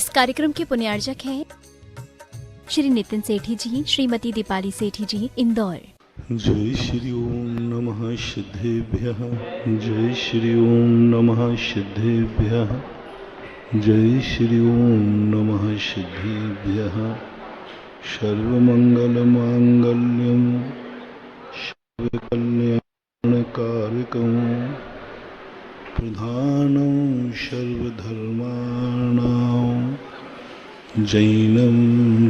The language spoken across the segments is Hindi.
इस कार्यक्रम के पुण्यार्जक हैं श्री नितिन सेठी जी, श्रीमती दीपाली सेठी जी, इंदौर। जय श्री ओम नमः सिद्धेभ्यः। जय श्री ओम नमः सिद्धेभ्यः। जय श्री ओम नमः सिद्धेभ्यः। सर्वमंगलमांगल्यं सर्वकल्याणकारकं प्रधानं सर्वधर्माणां जैनं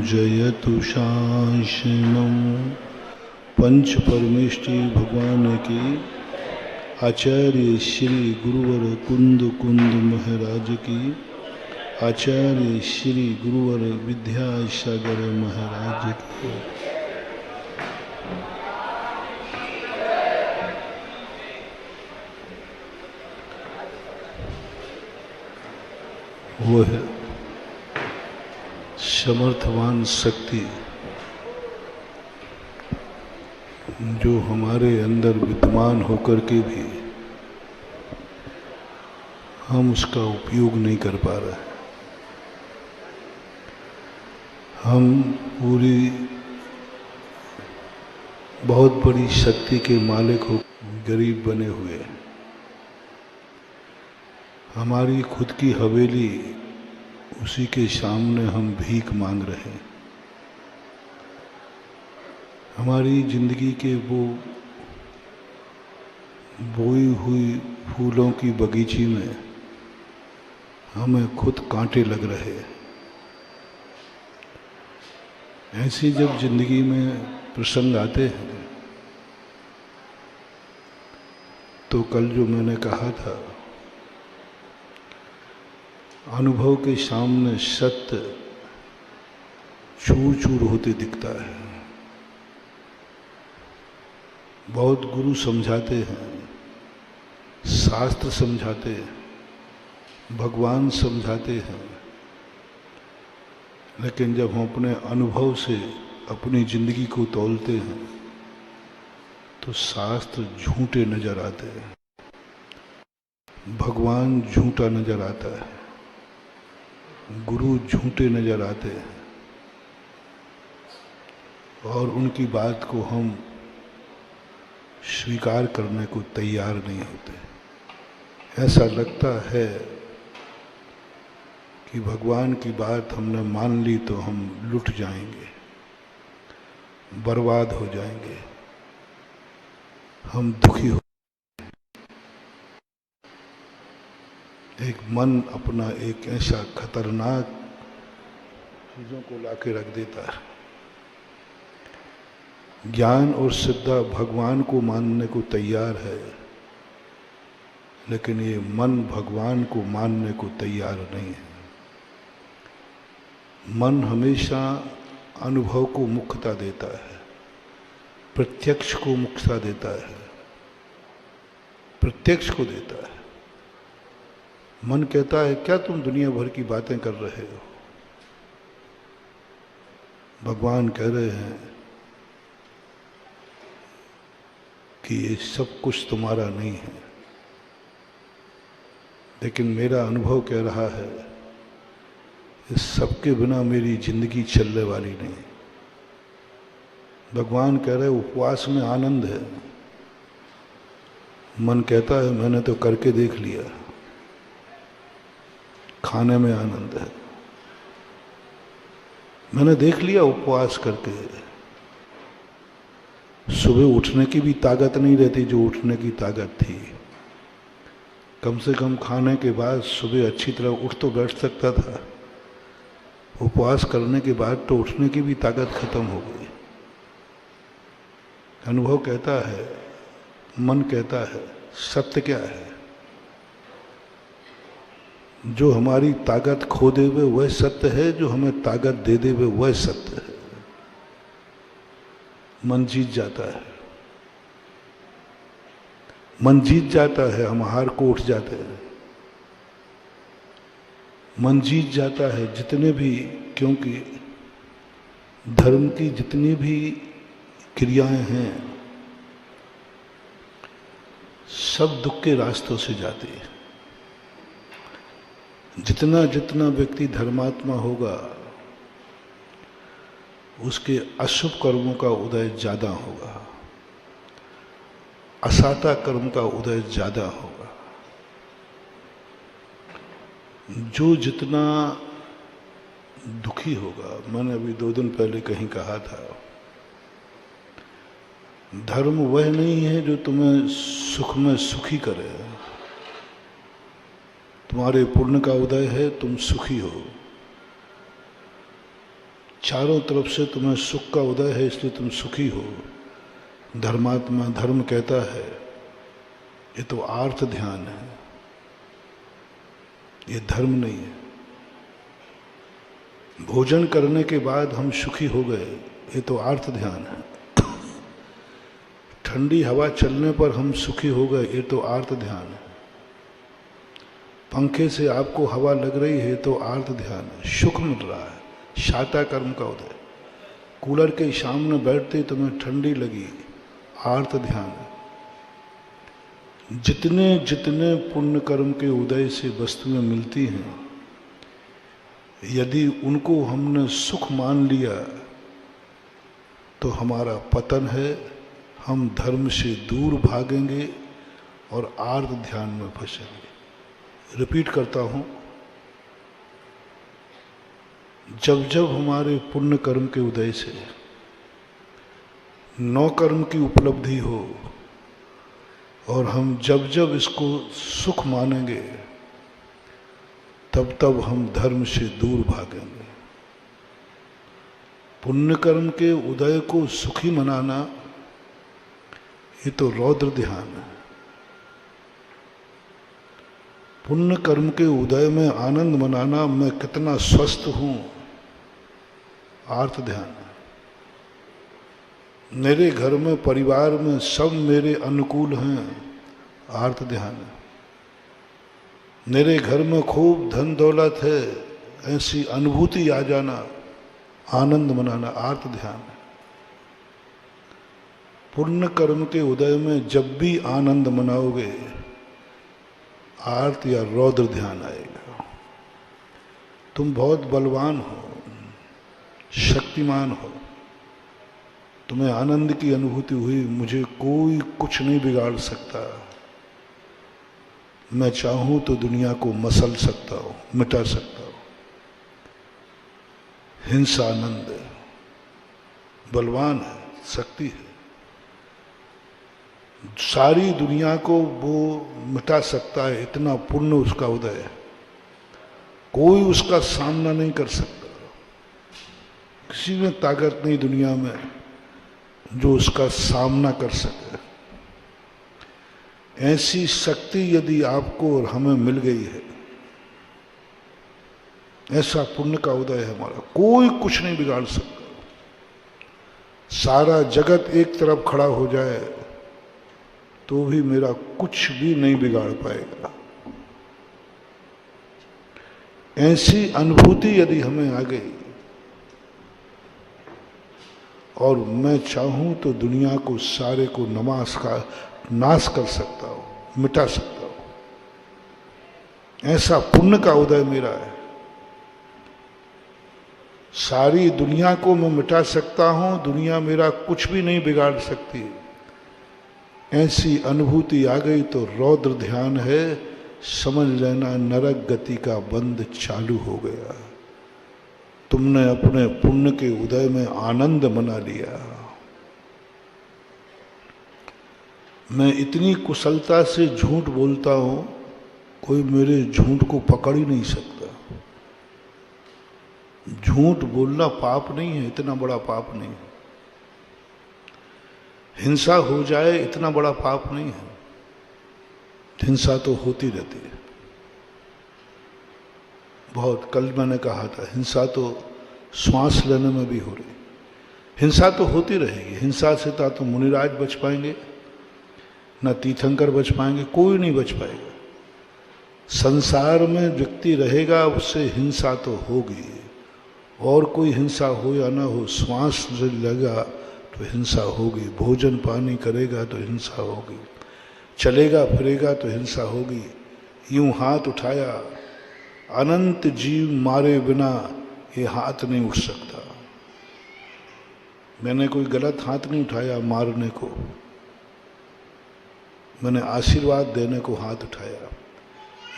जयतु शासनं। पंच परमेष्टि भगवान की आचार्य श्री गुरुवर कुंद महाराज की, आचार्य श्री गुरुवर विद्यासागर महाराज की। वह समर्थवान शक्ति जो हमारे अंदर विद्यमान होकर के भी हम उसका उपयोग नहीं कर पा रहे। हम पूरी बहुत बड़ी शक्ति के मालिक हो गरीब बने हुए हैं। हमारी खुद की हवेली, उसी के सामने हम भीख मांग रहे हैं। हमारी जिंदगी के वो बोई हुई फूलों की बगीची में हमें खुद कांटे लग रहे हैं। ऐसी जब जिंदगी में प्रसंग आते हैं तो कल जो मैंने कहा था, अनुभव के सामने सत्य चूर चूर होते दिखता है। बहुत गुरु समझाते हैं, शास्त्र समझाते हैं, भगवान समझाते हैं, लेकिन जब हम अपने अनुभव से अपनी जिंदगी को तौलते हैं तो शास्त्र झूठे नजर आते हैं, भगवान झूठा नजर आता है, गुरु झूठे नजर आते हैं और उनकी बात को हम स्वीकार करने को तैयार नहीं होते। ऐसा लगता है कि भगवान की बात हमने मान ली तो हम लुट जाएंगे, बर्बाद हो जाएंगे, हम दुखी हो। एक मन अपना एक ऐसा खतरनाक चीजों को लाके रख देता है। ज्ञान और श्रद्धा भगवान को मानने को तैयार है, लेकिन ये मन भगवान को मानने को तैयार नहीं है। मन हमेशा अनुभव को मुख्यता देता है, प्रत्यक्ष को मुख्यता देता है, प्रत्यक्ष को देता है। मन कहता है क्या तुम दुनिया भर की बातें कर रहे हो। भगवान कह रहे हैं कि ये सब कुछ तुम्हारा नहीं है, लेकिन मेरा अनुभव कह रहा है इस सब के बिना मेरी जिंदगी चलने वाली नहीं। भगवान कह रहे उपवास में आनंद है। मन कहता है मैंने तो करके देख लिया, खाने में आनंद है। मैंने देख लिया उपवास करके, सुबह उठने की भी ताकत नहीं रहती जो उठने की ताकत थी। कम से कम खाने के बाद सुबह अच्छी तरह उठ तो बैठ सकता था। उपवास करने के बाद तो उठने की भी ताकत खत्म हो गई। अनुभव कहता है, मन कहता है, सत्य क्या है? जो हमारी ताकत खो देवे वह सत्य है, जो हमें ताकत दे देवे वह सत्य है। मन जीत जाता है, मन जीत जाता है, हम हार को उठ जाते हैं। मन जीत जाता है जितने भी, क्योंकि धर्म की जितनी भी क्रियाएं हैं सब दुख के रास्तों से जाती है। जितना जितना व्यक्ति धर्मात्मा होगा उसके अशुभ कर्मों का उदय ज्यादा होगा, असाता कर्म का उदय ज्यादा होगा। जो जितना दुखी होगा, मैंने अभी 2 दिन पहले कहीं कहा था, धर्म वह नहीं है जो तुम्हें सुख में सुखी करे। तुम्हारे पुण्य का उदय है, तुम सुखी हो, चारों तरफ से तुम्हें सुख का उदय है, इसलिए तुम सुखी हो। धर्मात्मा धर्म कहता है, ये तो आर्थ ध्यान है, ये धर्म नहीं है। भोजन करने के बाद हम सुखी हो गए, ये तो आर्थ ध्यान है। ठंडी हवा चलने पर हम सुखी हो गए, ये तो आर्थ ध्यान है। पंखे से आपको हवा लग रही है तो आर्थ ध्यान है, सुख मिल रहा है, शाता कर्म का उदय। कूलर के सामने बैठते तुम्हें ठंडी लगी, आर्थ ध्यान है। जितने जितने पुण्य कर्म के उदय से वस्तुएं मिलती हैं, यदि उनको हमने सुख मान लिया तो हमारा पतन है, हम धर्म से दूर भागेंगे और आर्थ ध्यान में फंसेंगे। रिपीट करता हूं, जब जब हमारे पुण्य कर्म के उदय से 9 कर्म की उपलब्धि हो और हम जब जब इसको सुख मानेंगे, तब तब हम धर्म से दूर भागेंगे। पुण्य कर्म के उदय को सुखी मनाना, ये तो रौद्र ध्यान है। पुण्य कर्म के उदय में आनंद मनाना, मैं कितना स्वस्थ हूं, आर्थ ध्यान है। मेरे घर में परिवार में सब मेरे अनुकूल हैं, आर्थ ध्यान है। मेरे घर में खूब धन दौलत है, ऐसी अनुभूति आ जाना, आनंद मनाना, आर्थ ध्यान है। पुण्य कर्म के उदय में जब भी आनंद मनाओगे, आर्थ या रौद्र ध्यान आएगा। तुम बहुत बलवान हो, शक्तिमान हो, तुम्हें आनंद की अनुभूति हुई, मुझे कोई कुछ नहीं बिगाड़ सकता, मैं चाहूं तो दुनिया को मसल सकता हूं, मिटा सकता हूं। हिंसा आनंद है, बलवान है, शक्ति है, सारी दुनिया को वो मिटा सकता है, इतना पुण्य उसका उदय है, कोई उसका सामना नहीं कर सकता। किसी में ताकत नहीं दुनिया में जो उसका सामना कर सके। ऐसी शक्ति यदि आपको और हमें मिल गई है, ऐसा पुण्य का उदय है हमारा, कोई कुछ नहीं बिगाड़ सकता। सारा जगत एक तरफ खड़ा हो जाए तो भी मेरा कुछ भी नहीं बिगाड़ पाएगा। ऐसी अनुभूति यदि हमें आ गई और मैं चाहूं तो दुनिया को सारे को नाश कर सकता हूं, मिटा सकता हूं, ऐसा पुण्य का उदय मेरा है। सारी दुनिया को मैं मिटा सकता हूं, दुनिया मेरा कुछ भी नहीं बिगाड़ सकती। ऐसी अनुभूति आ गई तो रौद्र ध्यान है, समझ लेना नरक गति का बंद चालू हो गया। तुमने अपने पुण्य के उदय में आनंद मना लिया। मैं इतनी कुशलता से झूठ बोलता हूं, कोई मेरे झूठ को पकड़ ही नहीं सकता। झूठ बोलना पाप नहीं है, इतना बड़ा पाप नहीं है। हिंसा हो जाए इतना बड़ा पाप नहीं है, हिंसा तो होती रहती है। बहुत कल मैंने कहा था, हिंसा तो श्वास लेने में भी हो रही, हिंसा तो होती रहेगी। हिंसा से तो मुनिराज बच पाएंगे, न तीर्थंकर बच पाएंगे, कोई नहीं बच पाएगा। संसार में व्यक्ति रहेगा, उससे हिंसा तो होगी, और कोई हिंसा हो या ना हो, श्वास से लगा तो हिंसा होगी, भोजन पानी करेगा तो हिंसा होगी, चलेगा फिरेगा तो हिंसा होगी। यूं हाथ उठाया, अनंत जीव मारे बिना ये हाथ नहीं उठ सकता। मैंने कोई गलत हाथ नहीं उठाया मारने को, मैंने आशीर्वाद देने को हाथ उठाया।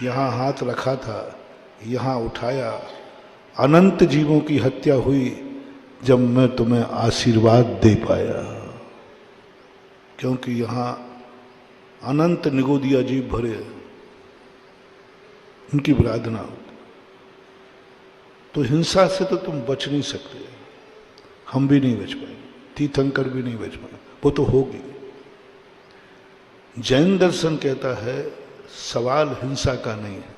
यहाँ हाथ रखा था, यहाँ उठाया। अनंत जीवों की हत्या हुई जब मैं तुम्हें आशीर्वाद दे पाया, क्योंकि यहाँ अनंत निगोदिया जीव भरे, उनकी आराधना होती। तो हिंसा से तो तुम बच नहीं सकते, हम भी नहीं बच पाए, तीर्थंकर भी नहीं बच पाए, वो तो होगी। जैन दर्शन कहता है सवाल हिंसा का नहीं है।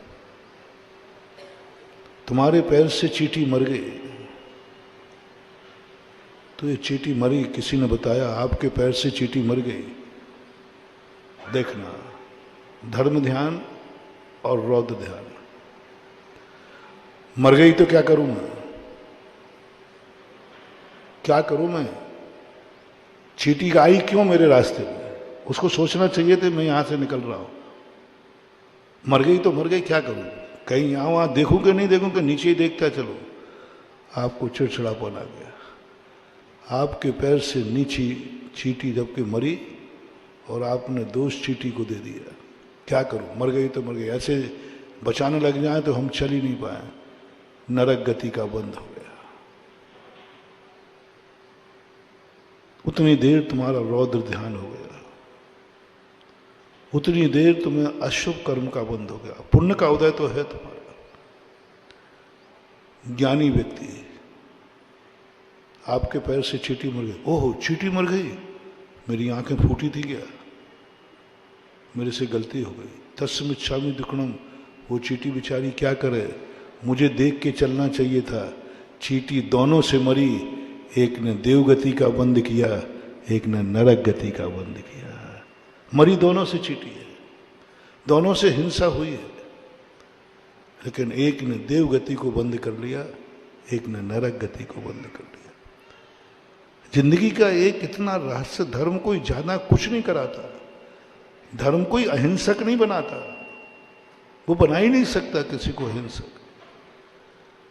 तुम्हारे पैर से चींटी मर गई, तो ये चींटी मरी, किसी ने बताया आपके पैर से चींटी मर गई। देखना, धर्म ध्यान और रौद्र ध्यान। मर गई तो क्या करूं मैं, क्या करूं मैं? चींटी का आई क्यों मेरे रास्ते में? उसको सोचना चाहिए था मैं यहां से निकल रहा हूं। मर गई तो मर गई, क्या करूं? कहीं यहां वहां देखूं कि नहीं देखूं कि नीचे ही देखता चलो। आपको चिड़चिड़ापन आ गया। आपके पैर से नीचे चींटी जबकि मरी और आपने दोष चींटी को दे दिया। क्या करूं? मर गई तो मर गई। ऐसे बचाने लग जाए तो हम चल ही नहीं पाए, नरक गति का बंद हो गया। उतनी देर तुम्हारा रौद्र ध्यान हो गया, उतनी देर तुम्हें अशुभ कर्म का बंद हो गया। पुण्य का उदय तो है तुम्हारा। ज्ञानी व्यक्ति, आपके पैर से चींटी मर गई। ओहो, चींटी मर गई, मेरी आंखें फूटी थी क्या? मेरे से गलती हो गई। तस्मिच्छामि दुक्कड़म। वो चींटी बेचारी क्या करे, मुझे देख के चलना चाहिए था। चींटी दोनों से मरी, एक ने देवगति का बंद किया, एक ने नरक गति का बंद किया। मरी दोनों से चींटी है, दोनों से हिंसा हुई है, लेकिन एक ने देवगति को बंद कर लिया, एक ने नरक गति को बंद कर लिया। जिंदगी का एक इतना रहस्य, धर्म कोई ज्यादा कुछ नहीं कराता, धर्म कोई अहिंसक नहीं बनाता, वो बना ही नहीं सकता किसी को हिंसक।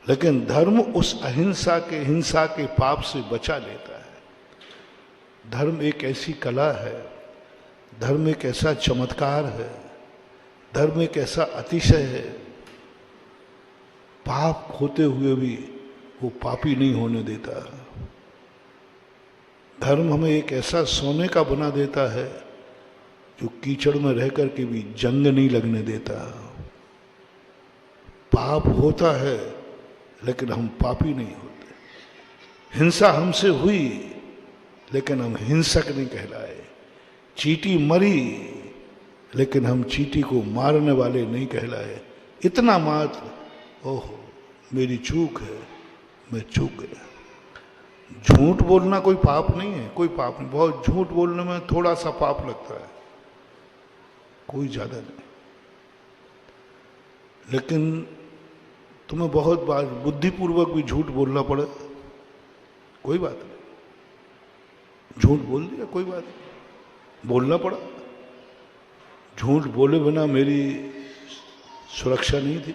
लेकिन धर्म उस अहिंसा के, हिंसा के पाप से बचा लेता है। धर्म एक ऐसी कला है, धर्म एक ऐसा चमत्कार है, धर्म एक ऐसा अतिशय है, पाप होते हुए भी वो पापी नहीं होने देता। धर्म हमें एक ऐसा सोने का बना देता है जो कीचड़ में रह कर के भी जंग नहीं लगने देता। पाप होता है लेकिन हम पापी नहीं होते। हिंसा हमसे हुई लेकिन हम हिंसक नहीं कहलाए। चींटी मरी लेकिन हम चींटी को मारने वाले नहीं कहलाए। इतना मात्र, ओहो मेरी चूक है, मैं चूक गया। झूठ बोलना कोई पाप नहीं है, कोई पाप नहीं। बहुत झूठ बोलने में थोड़ा सा पाप लगता है, कोई ज्यादा नहीं। लेकिन तुम्हें बहुत बार बुद्धिपूर्वक भी झूठ बोलना पड़े, कोई बात नहीं। झूठ बोल दिया, कोई बात नहीं, बोलना पड़ा। झूठ बोले बिना मेरी सुरक्षा नहीं थी,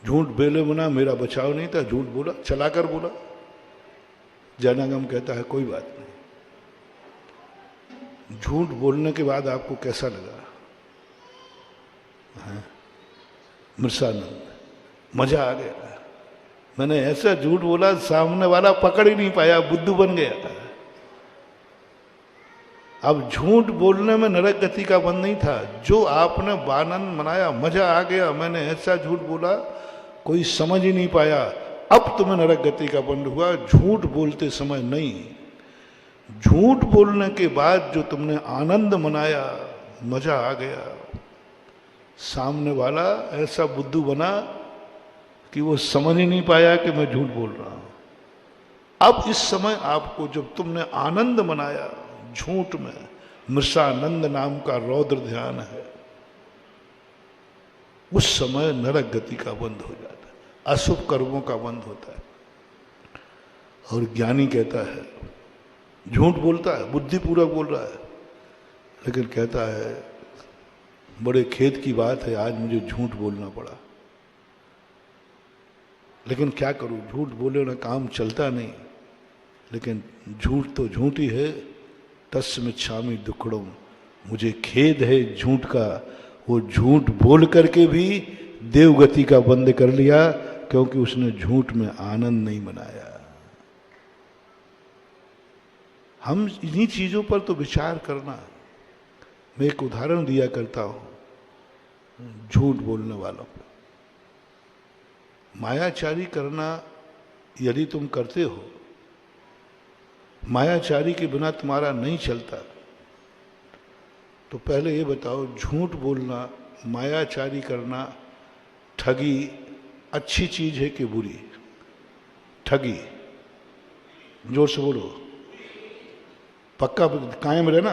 झूठ बोले बिना मेरा बचाव नहीं था। झूठ बोला, चलाकर बोला। जनागम कहता है कोई बात नहीं। झूठ बोलने के बाद आपको कैसा लगा? मृषानंद, मजा आ गया। मैंने ऐसा झूठ बोला सामने वाला पकड़ ही नहीं पाया, बुद्धू बन गया। अब झूठ बोलने में नरक गति का बंद नहीं था। जो आपने आनंद मनाया, मजा आ गया, मैंने ऐसा झूठ बोला कोई समझ ही नहीं पाया, अब तुम्हें नरक गति का बंद हुआ। झूठ बोलते समय नहीं, झूठ बोलने के बाद जो तुमने आनंद मनाया, मजा आ गया, सामने वाला ऐसा बुद्धू बना कि वो समझ ही नहीं पाया कि मैं झूठ बोल रहा हूं। अब इस समय आपको, जब तुमने आनंद मनाया झूठ में, मृषानंद नाम का रौद्र ध्यान है, उस समय नरक गति का बंद हो जाता है, अशुभ कर्मों का बंद होता है। और ज्ञानी कहता है, झूठ बोलता है, बुद्धिपूर्वक बोल रहा है, लेकिन कहता है बड़े खेद की बात है आज मुझे झूठ बोलना पड़ा। लेकिन क्या करूं, झूठ बोले ना काम चलता नहीं। लेकिन झूठ तो झूठ ही है। तस्मिच्छामि दुक्कड़म, मुझे खेद है झूठ का। वो झूठ बोल करके भी देवगति का बंद कर लिया, क्योंकि उसने झूठ में आनंद नहीं मनाया। हम इन्हीं चीजों पर तो विचार करना। मैं एक उदाहरण दिया करता हूं झूठ बोलने वालों को। मायाचारी करना यदि तुम करते हो, मायाचारी के बिना तुम्हारा नहीं चलता, तो पहले ये बताओ, झूठ बोलना, मायाचारी करना, ठगी अच्छी चीज है कि बुरी? ठगी, जोर से बोलो, पक्का कायम रहे ना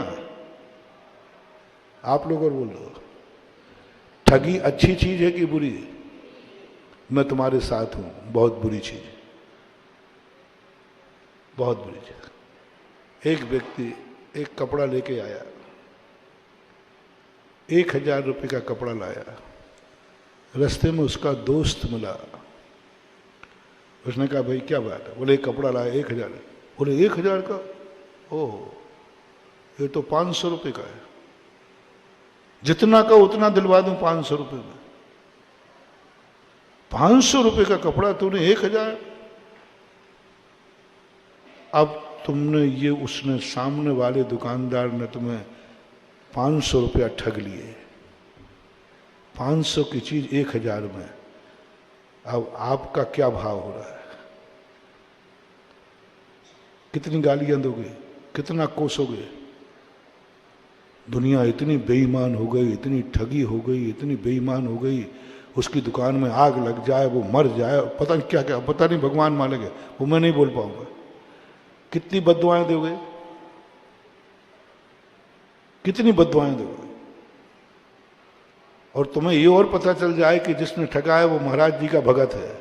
आप लोग, और बोल दो, ठगी अच्छी चीज है कि बुरी? मैं तुम्हारे साथ हूं, बहुत बुरी चीज, बहुत बुरी चीज। एक व्यक्ति एक कपड़ा लेके आया, 1000 रुपये का कपड़ा लाया। रास्ते में उसका दोस्त मिला। उसने कहा भाई क्या बात है? बोले कपड़ा लाया 1000। बोले 1000 का? ओह, ये तो 500 रुपये का है। जितना का उतना दिलवा दूं 500 रुपये में। 500 रुपये का कपड़ा तूने 1000। अब तुमने ये, उसने सामने वाले दुकानदार ने तुम्हें 500 रुपया ठग लिए। 500 की चीज 1000 में। अब आपका क्या भाव हो रहा है? कितनी गालियां दोगे? कितना कोसोगे? दुनिया इतनी बेईमान हो गई, इतनी ठगी हो गई, इतनी बेईमान हो गई। उसकी दुकान में आग लग जाए, वो मर जाए, पता नहीं क्या क्या, पता नहीं भगवान मालेंगे, वो मैं नहीं बोल पाऊंगा। कितनी बद्दुआएं दोगे? कितनी बद्दुआएं दोगे? और तुम्हें ये और पता चल जाए कि जिसने ठगा है वो महाराज जी का भगत है,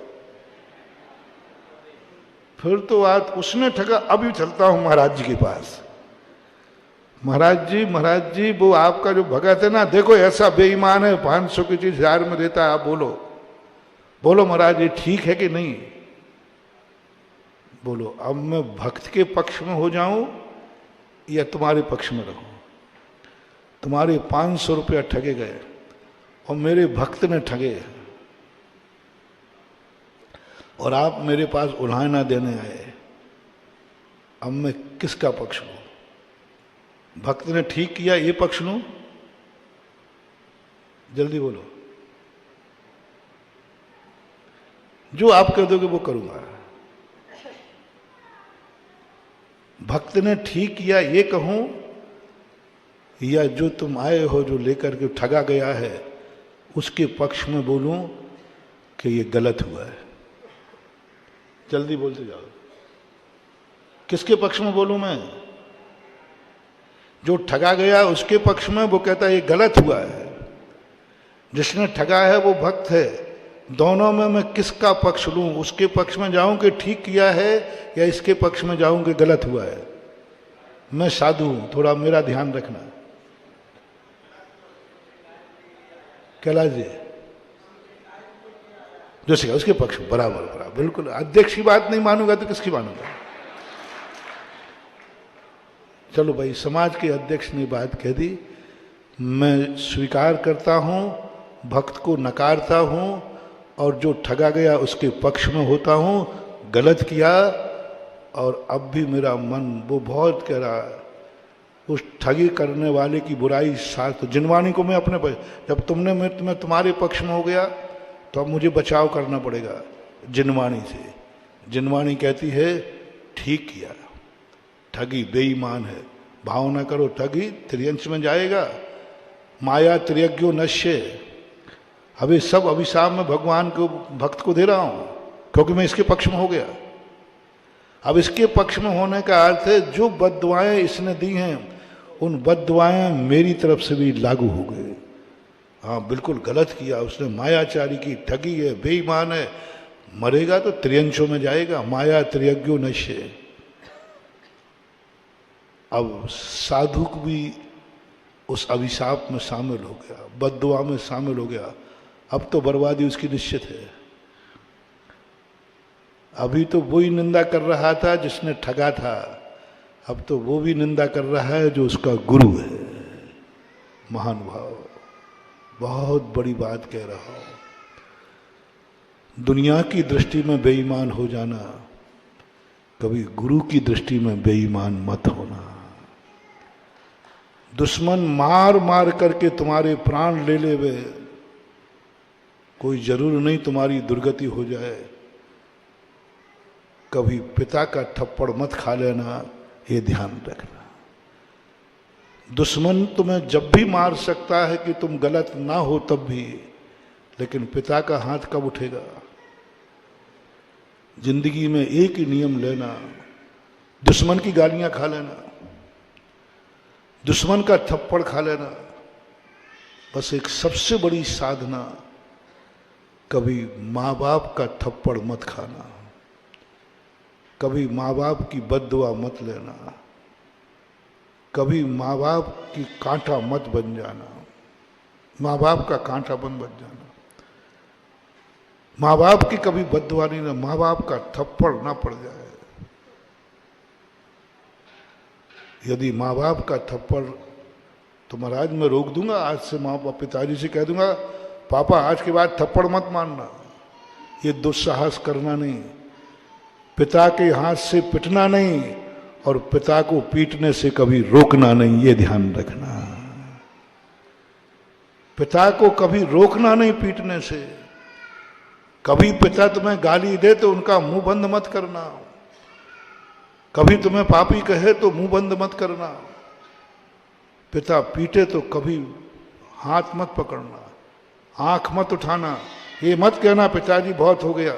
फिर तो आज उसने ठगा। अभी चलता हूं महाराज जी के पास। महाराज जी वो आपका जो भगत है ना, देखो ऐसा बेईमान है, 500 की चीज 1000 में देता है। आप बोलो, बोलो महाराज ये ठीक है कि नहीं? बोलो, अब मैं भक्त के पक्ष में हो जाऊं या तुम्हारे पक्ष में रहूं? तुम्हारे 500 रुपया ठगे गए और मेरे भक्त ने ठगे, और आप मेरे पास उल्हाना देने आए। अब मैं किसका पक्ष लूं? भक्त ने ठीक किया ये पक्ष लूं? जल्दी बोलो। जो आप कह दोगे वो करूंगा। भक्त ने ठीक किया ये कहूं, या जो तुम आए हो जो लेकर के ठगा गया है उसके पक्ष में बोलूं कि ये गलत हुआ है? जल्दी बोलते जाओ। किसके पक्ष में बोलूं मैं? जो ठगा गया उसके पक्ष में, वो कहता है ये गलत हुआ है। जिसने ठगा है वो भक्त है। दोनों में मैं किसका पक्ष लूं? उसके पक्ष में जाऊं कि ठीक किया है, या इसके पक्ष में जाऊं कि गलत हुआ है? मैं साधु हूं, थोड़ा मेरा ध्यान रखना। कैलाश जी जो सिखा उसके पक्ष में, बराबर बराबर, बिल्कुल। अध्यक्ष की बात नहीं मानूंगा तो किसकी मानूंगा? चलो भाई, समाज के अध्यक्ष ने बात कह दी, मैं स्वीकार करता हूं, भक्त को नकारता हूं, और जो ठगा गया उसके पक्ष में होता हूं। गलत किया, और अब भी मेरा मन वो बहुत कह रहा है उस ठगी करने वाले की बुराई साथ। तो जिनवानी को मैं अपने जब तुमने मैं तुम्हारे पक्ष में हो गया तो अब मुझे बचाव करना पड़ेगा जिनवानी से। जिनवानी कहती है ठीक किया, ठगी बेईमान है, भाव ना करो, ठगी त्रियंश में जाएगा। माया त्रियज्ञो नश्य। अभी सब अभिशाप में भगवान को भक्त को दे रहा हूं क्योंकि मैं इसके पक्ष में हो गया। अब इसके पक्ष में होने का अर्थ है जो बद्दुआएं इसने दी हैं उन बद्दुआएं मेरी तरफ से भी लागू हो गए। हाँ बिल्कुल गलत किया उसने, मायाचारी की, ठगी है, बेईमान है, मरेगा तो त्रियंशों में जाएगा। माया त्रियज्ञो नश्य। अब साधुक भी उस अभिशाप में शामिल हो गया, बद्दुआ में शामिल हो गया। अब तो बर्बादी उसकी निश्चित है। अभी तो वही निंदा कर रहा था जिसने ठगा था, अब तो वो भी निंदा कर रहा है जो उसका गुरु है। महानुभाव, बहुत बड़ी बात कह रहा हूं। दुनिया की दृष्टि में बेईमान हो जाना, कभी गुरु की दृष्टि में बेईमान मत होना। दुश्मन मार मार करके तुम्हारे प्राण ले ले वे, कोई जरूर नहीं तुम्हारी दुर्गति हो जाए। कभी पिता का थप्पड़ मत खा लेना, ये ध्यान रखना। दुश्मन तुम्हें जब भी मार सकता है कि तुम गलत ना हो तब भी, लेकिन पिता का हाथ कब उठेगा? जिंदगी में एक ही नियम लेना, दुश्मन की गालियां खा लेना, दुश्मन का थप्पड़ खा लेना। बस एक सबसे बड़ी साधना, कभी माँ बाप का थप्पड़ मत खाना, कभी माँ बाप की बद्दुआ मत लेना, कभी माँ बाप की कांटा मत बन जाना, माँ बाप का कांटा बन जाना। माँ बाप की कभी बद्दुआ नहीं, ना माँ बाप का थप्पड़ ना पड़ जाए। यदि माँ बाप का थप्पड़, तो महाराज मैं रोक दूंगा, आज से माँ बाप पिताजी से कह दूंगा पापा आज के बाद थप्पड़ मत मारना। ये दुस्साहस करना नहीं, पिता के हाथ से पिटना नहीं, और पिता को पीटने से कभी रोकना नहीं, ये ध्यान रखना। पिता को कभी रोकना नहीं पीटने से। कभी पिता तुम्हें गाली दे तो उनका मुंह बंद मत करना, कभी तुम्हें पापी कहे तो मुंह बंद मत करना। पिता पीटे तो कभी हाथ मत पकड़ना, आंख मत उठाना, ये मत कहना पिताजी बहुत हो गया।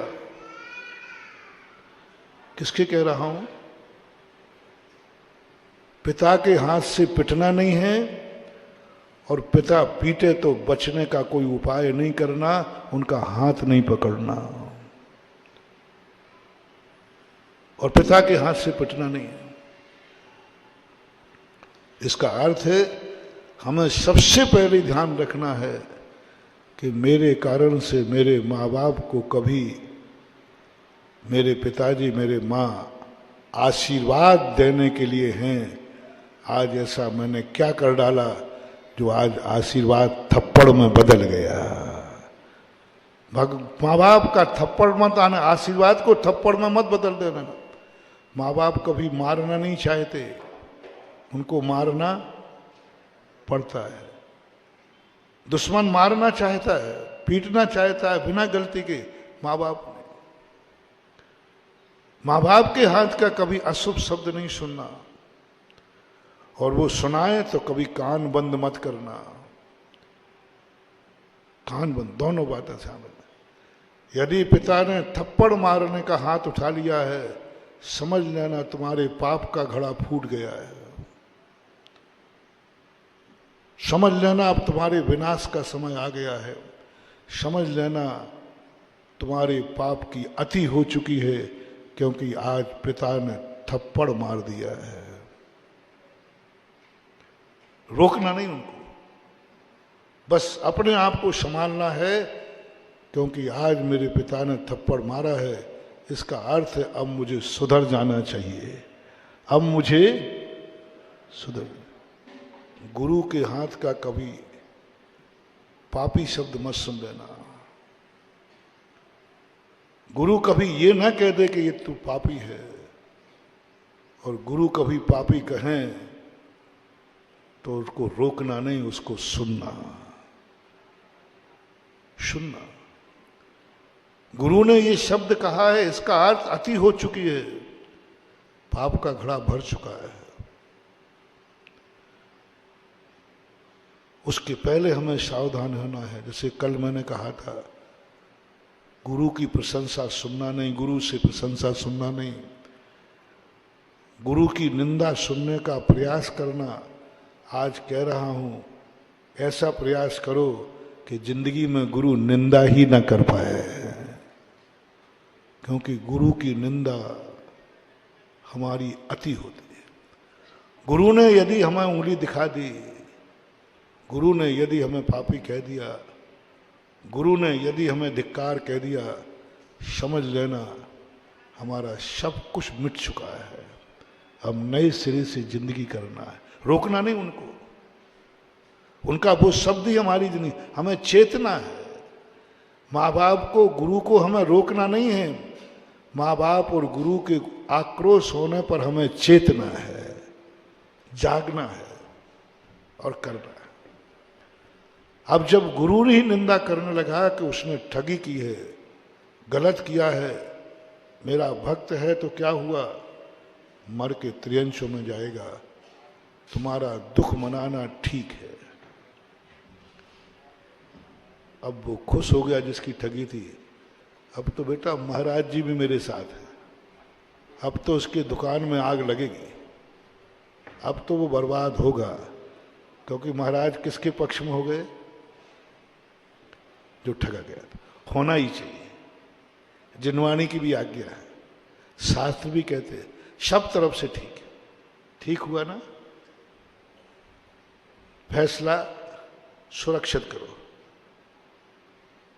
किसके कह रहा हूं? पिता के हाथ से पिटना नहीं है, और पिता पीटे तो बचने का कोई उपाय नहीं करना, उनका हाथ नहीं पकड़ना, और पिता के हाथ से पिटना नहीं है। इसका अर्थ है हमें सबसे पहले ध्यान रखना है कि मेरे कारण से मेरे माँ बाप को कभी, मेरे पिताजी मेरे माँ आशीर्वाद देने के लिए हैं, आज ऐसा मैंने क्या कर डाला जो आज आशीर्वाद थप्पड़ में बदल गया। माँ बाप का थप्पड़ मत आना, आशीर्वाद को थप्पड़ में मत बदल देना। माँ बाप कभी मारना नहीं चाहते, उनको मारना पड़ता है। दुश्मन मारना चाहता है, पीटना चाहता है बिना गलती के, माँ बाप ने। माँ बाप के हाथ का कभी अशुभ शब्द नहीं सुनना, और वो सुनाए तो कभी कान बंद मत करना। कान बंद, दोनों बातें शामिल है। यदि पिता ने थप्पड़ मारने का हाथ उठा लिया है, समझ लेना तुम्हारे पाप का घड़ा फूट गया है। समझ लेना अब तुम्हारे विनाश का समय आ गया है। समझ लेना तुम्हारे पाप की अति हो चुकी है, क्योंकि आज पिता ने थप्पड़ मार दिया है। रोकना नहीं उनको, बस अपने आप को संभालना है, क्योंकि आज मेरे पिता ने थप्पड़ मारा है, इसका अर्थ है अब मुझे सुधर जाना चाहिए, अब मुझे सुधर। गुरु के हाथ का कभी पापी शब्द मत सुन लेना। गुरु कभी ये ना कह दे कि ये तू पापी है, और गुरु कभी पापी कहें तो उसको रोकना नहीं, उसको सुनना। सुनना। गुरु ने ये शब्द कहा है, इसका अर्थ अति हो चुकी है, पाप का घड़ा भर चुका है। उसके पहले हमें सावधान होना है। जैसे कल मैंने कहा था, गुरु की प्रशंसा सुनना नहीं, गुरु से प्रशंसा सुनना नहीं, गुरु की निंदा सुनने का प्रयास करना। आज कह रहा हूं, ऐसा प्रयास करो कि जिंदगी में गुरु निंदा ही ना कर पाए, क्योंकि गुरु की निंदा हमारी अति होती है। गुरु ने यदि हमें उंगली दिखा दी, गुरु ने यदि हमें पापी कह दिया, गुरु ने यदि हमें धिक्कार कह दिया, समझ लेना हमारा सब कुछ मिट चुका है, अब नए सिरे से जिंदगी करना है। रोकना नहीं उनको, उनका वो शब्द ही हमारी जिंदगी, हमें चेतना है। माँ बाप को, गुरु को हमें रोकना नहीं है, माँ बाप और गुरु के आक्रोश होने पर हमें चेतना है, जागना है और करना है। अब जब गुरु ही निंदा करने लगा कि उसने ठगी की है, गलत किया है, मेरा भक्त है, तो क्या हुआ, मर के त्रियंशों में जाएगा, तुम्हारा दुख मनाना ठीक है। अब वो खुश हो गया जिसकी ठगी थी, अब तो बेटा महाराज जी भी मेरे साथ हैं, अब तो उसके दुकान में आग लगेगी, अब तो वो बर्बाद होगा, क्योंकि महाराज किसके पक्ष में हो गए, जो ठगा गया था। होना ही चाहिए, जिनवाणी की भी आज्ञा है, शास्त्र भी कहते हैं सब तरफ से ठीक है। ठीक हुआ ना, फैसला सुरक्षित करो,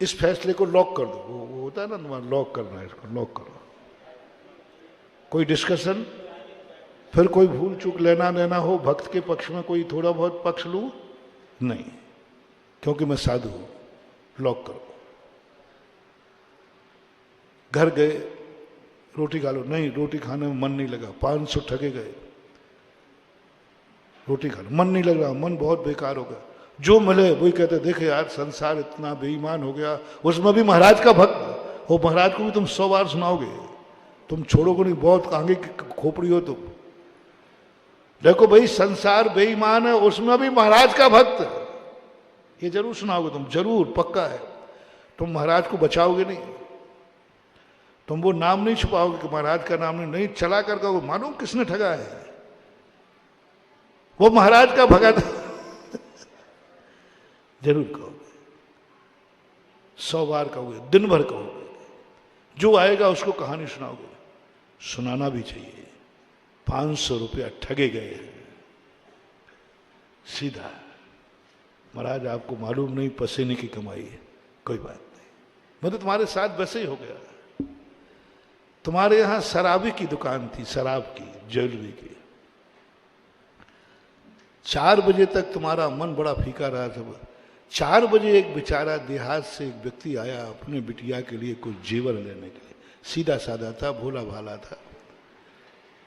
इस फैसले को लॉक कर दो, वो होता है ना तुम्हारा लॉक करना है, इसको लॉक करो। कोई डिस्कशन, फिर कोई भूल चूक लेना देना हो, भक्त के पक्ष में कोई थोड़ा बहुत पक्ष लूं नहीं, क्योंकि मैं साधु हूं, लॉक करो। घर गए, रोटी खा लो, नहीं रोटी खाने में मन नहीं लगा, 500 ठगे गए, रोटी खाने मन नहीं लग रहा, मन बहुत बेकार हो गया, जो मिले वही कहते, देखे यार संसार इतना बेईमान हो गया, उसमें भी महाराज का भक्त हो, महाराज को भी तुम 100 बार सुनाओगे, तुम छोड़ोगे नहीं, बहुत आगे की खोपड़ी हो तुम। देखो भाई संसार बेईमान है, उसमें भी महाराज का भक्त, ये जरूर सुनाओगे तुम, जरूर पक्का है, तुम महाराज को बचाओगे नहीं, तुम वो नाम नहीं छुपाओगे कि महाराज का नाम नहीं चला कर कहोगे मालूम किसने ठगा है, वो महाराज का भगत जरूर कहोगे, 100 बार कहोगे, दिन भर कहोगे, जो आएगा उसको कहानी सुनाओगे, सुनाना भी चाहिए। 500 रुपया ठगे गए हैं सीधा, महाराज आपको मालूम नहीं पसीने की कमाई है, कोई बात नहीं, मैं तो तुम्हारे साथ वैसे ही हो गया। तुम्हारे यहां शराबी की दुकान थी, शराब की, ज्वेलरी की, 4 बजे तक तुम्हारा मन बड़ा फीका रहा था। 4 बजे एक बेचारा देहात से एक व्यक्ति आया अपने बिटिया के लिए कुछ जेवर लेने के लिए, सीधा साधा था, भोला भाला था,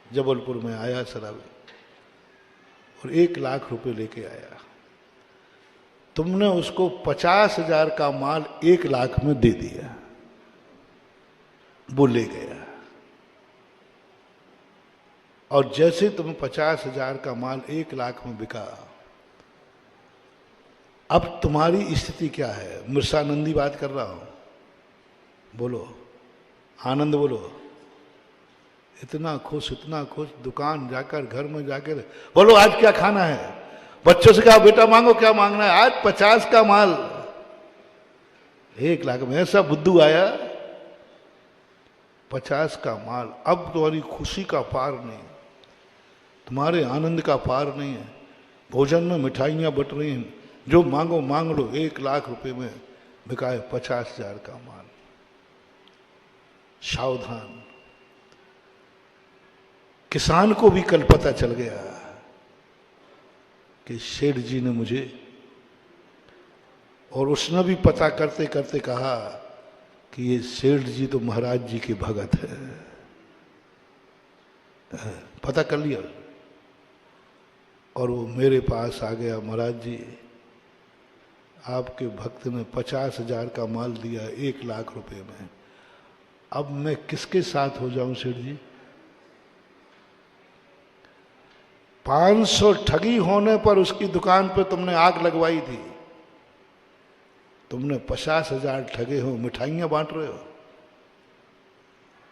जबलपुर में आया शराबी, और 1 लाख रुपए लेके आया। तुमने उसको 50,000 का माल 1 लाख में दे दिया, वो ले गया, और जैसे तुम 50,000 का माल 1 लाख में बिका, अब तुम्हारी स्थिति क्या है? मिर्सानंदी बात कर रहा हूं, बोलो आनंद बोलो। इतना खुश, इतना खुश, दुकान जाकर, घर में जाकर बोलो आज क्या खाना है, बच्चों से कहा बेटा मांगो क्या मांगना है, आज 50 का माल 1 लाख में, ऐसा बुद्धू आया, 50 का माल। अब तुम्हारी खुशी का पार नहीं, तुम्हारे आनंद का पार नहीं है, भोजन में मिठाइयां बट रही हैं, जो मांगो मांग लो, 1 लाख रुपए में बिकाए 50,000 का माल। सावधान, किसान को भी कल पता चल गया कि सेठ जी ने मुझे, और उसने भी पता करते करते कहा कि ये सेठ जी तो महाराज जी के भगत है, पता कर लिया, और वो मेरे पास आ गया, महाराज जी आपके भक्त ने 50,000 का माल दिया 1 लाख रुपए में, अब मैं किसके साथ हो जाऊं सेठ जी? 500 ठगी होने पर उसकी दुकान पे तुमने आग लगवाई थी, तुमने 50,000 ठगे हो, मिठाइयां बांट रहे हो,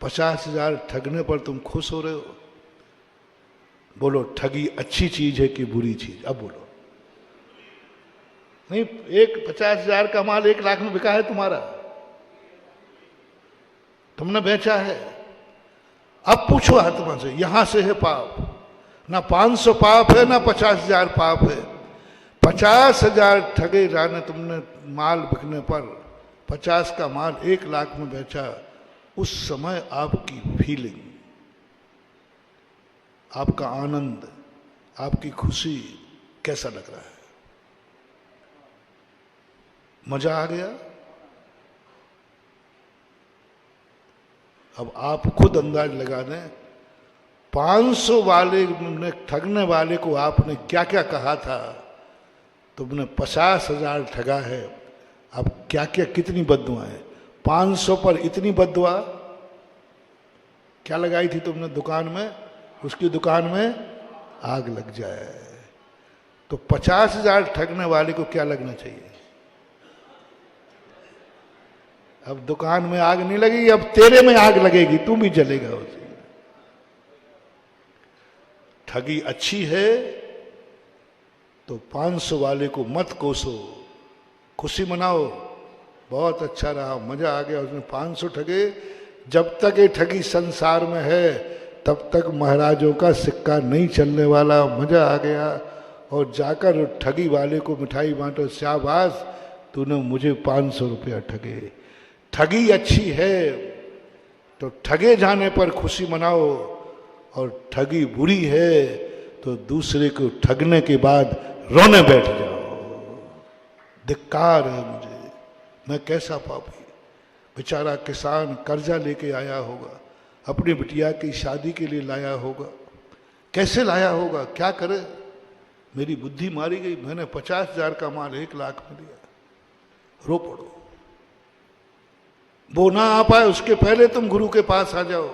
50,000 ठगने पर तुम खुश हो रहे हो। बोलो ठगी अच्छी चीज है कि बुरी चीज? अब बोलो। नहीं, 50,000 का माल 1 लाख में बिका है तुम्हारा, तुमने बेचा है। अब पूछो आत्मा से, यहां से है पाप, ना 500 पाप है ना 50,000 पाप है। 50,000 ठगे जाने तुमने माल बिकने पर, 50 का माल 1 लाख में बेचा, उस समय आपकी फीलिंग, आपका आनंद, आपकी खुशी कैसा लग रहा है? मजा आ गया? अब आप खुद अंदाज लगा दें, 500 वाले ने ठगने वाले को आपने क्या क्या कहा था, तुमने 50,000 ठगा है, अब क्या क्या कितनी बद्दुआएं। 500 पर इतनी बद्दुआ क्या लगाई थी तुमने दुकान में, उसकी दुकान में आग लग जाए। तो 50,000 ठगने वाले को क्या लगना चाहिए? अब दुकान में आग नहीं लगेगी, अब तेरे में आग लगेगी, तू भी जलेगा उसे। ठगी अच्छी है तो 500 वाले को मत कोसो, खुशी मनाओ, बहुत अच्छा रहा, मजा आ गया, उसने 500 ठगे। जब तक ये ठगी संसार में है तब तक महाराजों का सिक्का नहीं चलने वाला, मजा आ गया। और जाकर ठगी वाले को मिठाई बांटो, शाबाश तूने मुझे 500 रुपया ठगे। ठगी अच्छी है तो ठगे जाने पर खुशी मनाओ, और ठगी बुरी है तो दूसरे को ठगने के बाद रोने बैठ जाओ। धिक्कार है मुझे, मैं कैसा पापी। बेचारा किसान कर्जा लेके आया होगा, अपनी बिटिया की शादी के लिए लाया होगा, कैसे लाया होगा, क्या करे। मेरी बुद्धि मारी गई, मैंने 50,000 का माल 1 लाख में दिया। रो पड़ो, वो ना आ पाए उसके पहले तुम गुरु के पास आ जाओ।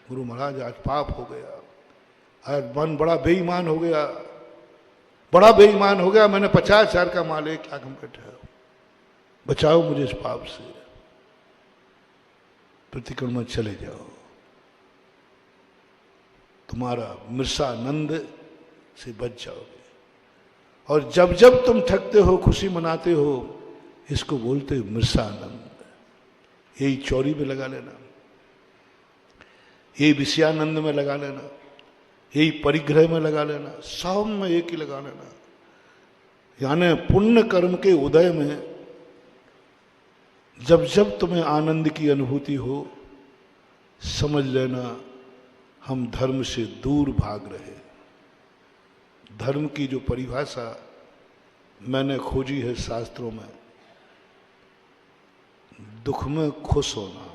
गुरु महाराज आज पाप हो गया, आज मन बड़ा बेईमान हो गया, बड़ा बेईमान हो गया, मैंने 50,000 का माल 1 लाख में बैठा, बचाओ मुझे इस पाप से। प्रतिक्रमण चले जाओ, तुम्हारा मृषानंद से बच जाओगे। और जब जब तुम थकते हो, खुशी मनाते हो, इसको बोलते हो मृषानंद। यही चौरी में लगा लेना, यही विषयानंद में लगा लेना, यही परिग्रह में लगा लेना, सब में एक ही लगा लेना। यानी पुण्य कर्म के उदय में जब जब तुम्हें आनंद की अनुभूति हो, समझ लेना हम धर्म से दूर भाग रहे। धर्म की जो परिभाषा मैंने खोजी है शास्त्रों में, दुख में खुश होना,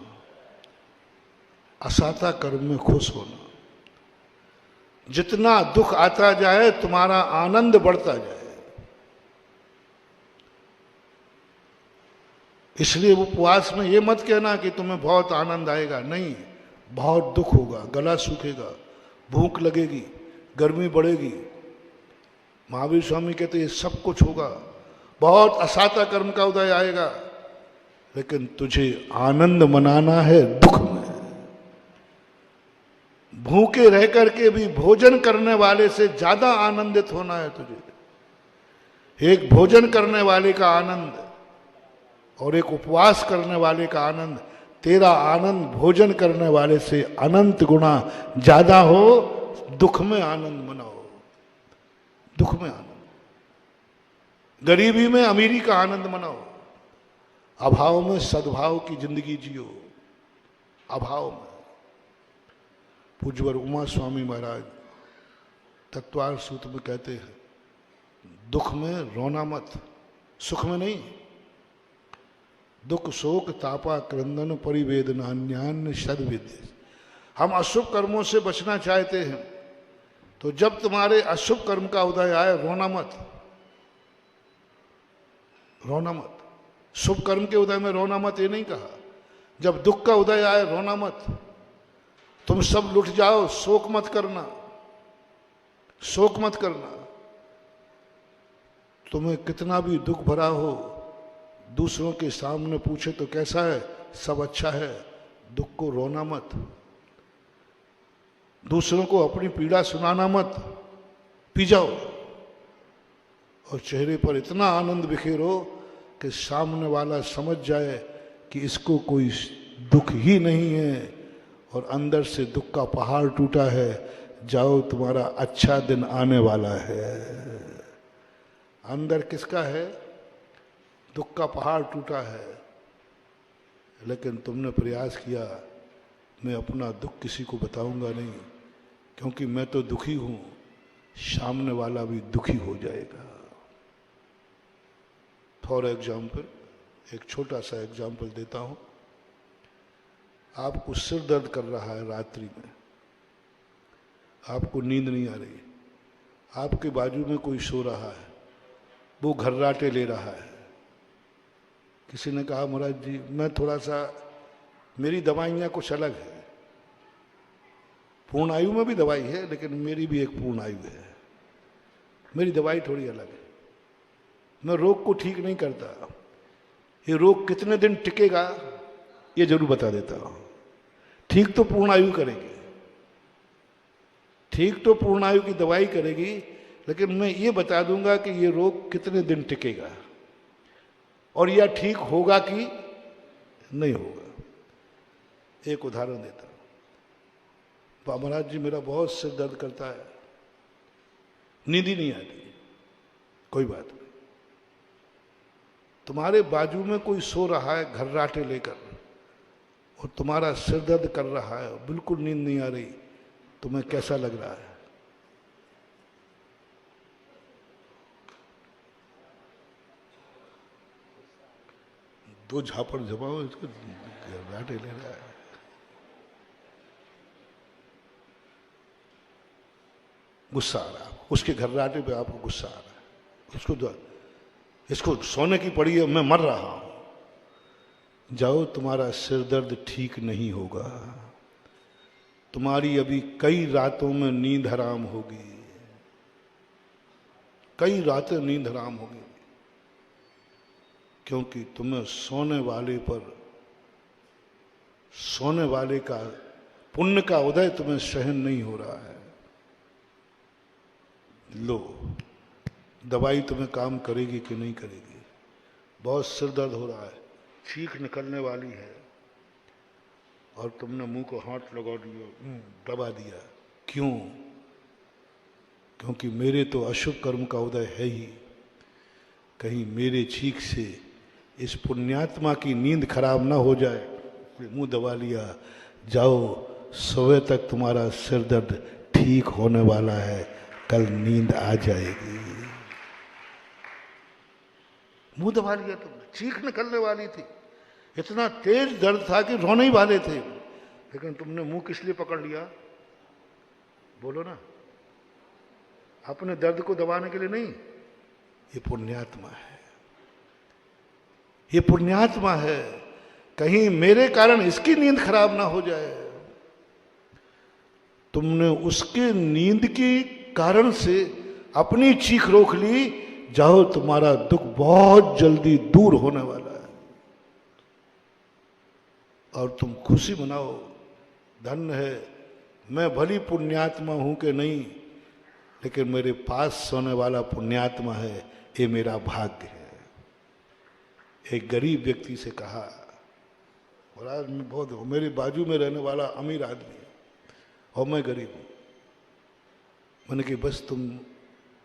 असाता कर्म में खुश होना। जितना दुख आता जाए तुम्हारा आनंद बढ़ता जाए। इसलिए उपवास में ये मत कहना कि तुम्हें बहुत आनंद आएगा, नहीं, बहुत दुख होगा, गला सूखेगा, भूख लगेगी, गर्मी बढ़ेगी। महावीर स्वामी कहते ये सब कुछ होगा, बहुत असाता कर्म का उदय आएगा, लेकिन तुझे आनंद मनाना है दुख में। भूखे रह करके भी भोजन करने वाले से ज्यादा आनंदित होना है तुझे। एक भोजन करने वाले का आनंद और एक उपवास करने वाले का आनंद, तेरा आनंद भोजन करने वाले से अनंत गुना ज्यादा हो। दुख में आनंद मनाओ, दुख में आनंद, गरीबी में अमीरी का आनंद मनाओ, अभाव में सद्भाव की जिंदगी जियो। अभाव में पूज्यवर उमा स्वामी महाराज तत्वार सूत्र में कहते हैं, दुख में रोना मत, सुख में नहीं। दुख शोक तापा क्रंदन परिवेदनान्यान्य सद्विद्य। हम अशुभ कर्मों से बचना चाहते हैं, तो जब तुम्हारे अशुभ कर्म का उदय आए, रोना मत, रोना मत। शुभ कर्म के उदय में रोना मत ये नहीं कहा। जब दुख का उदय आए रोना मत। तुम सब लुट जाओ, शोक मत करना, शोक मत करना। तुम्हें कितना भी दुख भरा हो, दूसरों के सामने पूछे तो कैसा है, सब अच्छा है, दुख को रोना मत। दूसरों को अपनी पीड़ा सुनाना मत, पी जाओ और चेहरे पर इतना आनंद बिखेरो कि सामने वाला समझ जाए कि इसको कोई दुख ही नहीं है और अंदर से दुख का पहाड़ टूटा है। जाओ, तुम्हारा अच्छा दिन आने वाला है। अंदर किसका है? दुख का पहाड़ टूटा है, लेकिन तुमने प्रयास किया मैं अपना दुख किसी को बताऊंगा नहीं, क्योंकि मैं तो दुखी हूं, सामने वाला भी दुखी हो जाएगा। फॉर एग्जाम्पल, एक छोटा सा एग्जाम्पल देता हूं। आपको सिर दर्द कर रहा है रात्रि में, आपको नींद नहीं आ रही, आपके बाजू में कोई सो रहा है, वो घर्राटे ले रहा है। किसी ने कहा महाराज जी मैं थोड़ा सा, मेरी दवाइयाँ कुछ अलग है, पूर्ण आयु में भी दवाई है लेकिन मेरी भी एक पूर्ण आयु है, मेरी दवाई थोड़ी अलग है। मैं रोग को ठीक नहीं करता, ये रोग कितने दिन टिकेगा ये जरूर बता देता हूँ। ठीक तो पूर्ण आयु करेगी, ठीक तो पूर्ण आयु की दवाई करेगी, लेकिन मैं ये बता दूंगा कि ये रोग कितने दिन टिकेगा और यह ठीक होगा कि नहीं होगा। एक उदाहरण देता हूं। महाराज जी मेरा बहुत सिर दर्द करता है, नींद ही नहीं आती। कोई बात नहीं, तुम्हारे बाजू में कोई सो रहा है घर्राटे लेकर और तुम्हारा सिर दर्द कर रहा है, बिल्कुल नींद नहीं आ रही, तुम्हें कैसा लग रहा है? दो झापड़ झपाओ, इसको घर्राटे ले रहा है। गुस्सा आ रहा है, उसके घर्राटे पे आपको गुस्सा आ रहा है, इसको सोने की पड़ी है, मैं मर रहा हूं। जाओ, तुम्हारा सिर दर्द ठीक नहीं होगा, तुम्हारी अभी कई रातों में नींद हराम होगी, कई रातें नींद हराम होगी, क्योंकि तुम्हें सोने वाले का पुण्य का उदय तुम्हें सहन नहीं हो रहा है। लो, दवाई तुम्हें काम करेगी कि नहीं करेगी? बहुत सिर दर्द हो रहा है, चीख निकलने वाली है और तुमने मुंह को हाथ लगा दिया, दबा दिया। क्यों? क्योंकि मेरे तो अशुभ कर्म का उदय है ही, कहीं मेरे चीख से इस पुण्यात्मा की नींद खराब ना हो जाए, मुंह दबा लिया। जाओ, सुबह तक तुम्हारा सिर दर्द ठीक होने वाला है, कल नींद आ जाएगी। मुंह दबा लिया तुमने, चीख निकलने वाली थी, इतना तेज दर्द था कि रोने ही वाले थे, लेकिन तुमने मुंह किस लिए पकड़ लिया? बोलो ना। अपने दर्द को दबाने के लिए नहीं, ये पुण्यात्मा है, ये पुण्यात्मा है, कहीं मेरे कारण इसकी नींद खराब ना हो जाए। तुमने उसके नींद के कारण से अपनी चीख रोक ली। जाओ, तुम्हारा दुख बहुत जल्दी दूर होने वाला है और तुम खुशी मनाओ। धन्य है, मैं भली पुण्यात्मा हूं कि नहीं, लेकिन मेरे पास सोने वाला पुण्यात्मा है, ये मेरा भाग्य है। एक गरीब व्यक्ति से कहा, महाराज मैं बहुत, मेरे बाजू में रहने वाला अमीर आदमी है और मैं गरीब हूं। मैंने कि बस तुम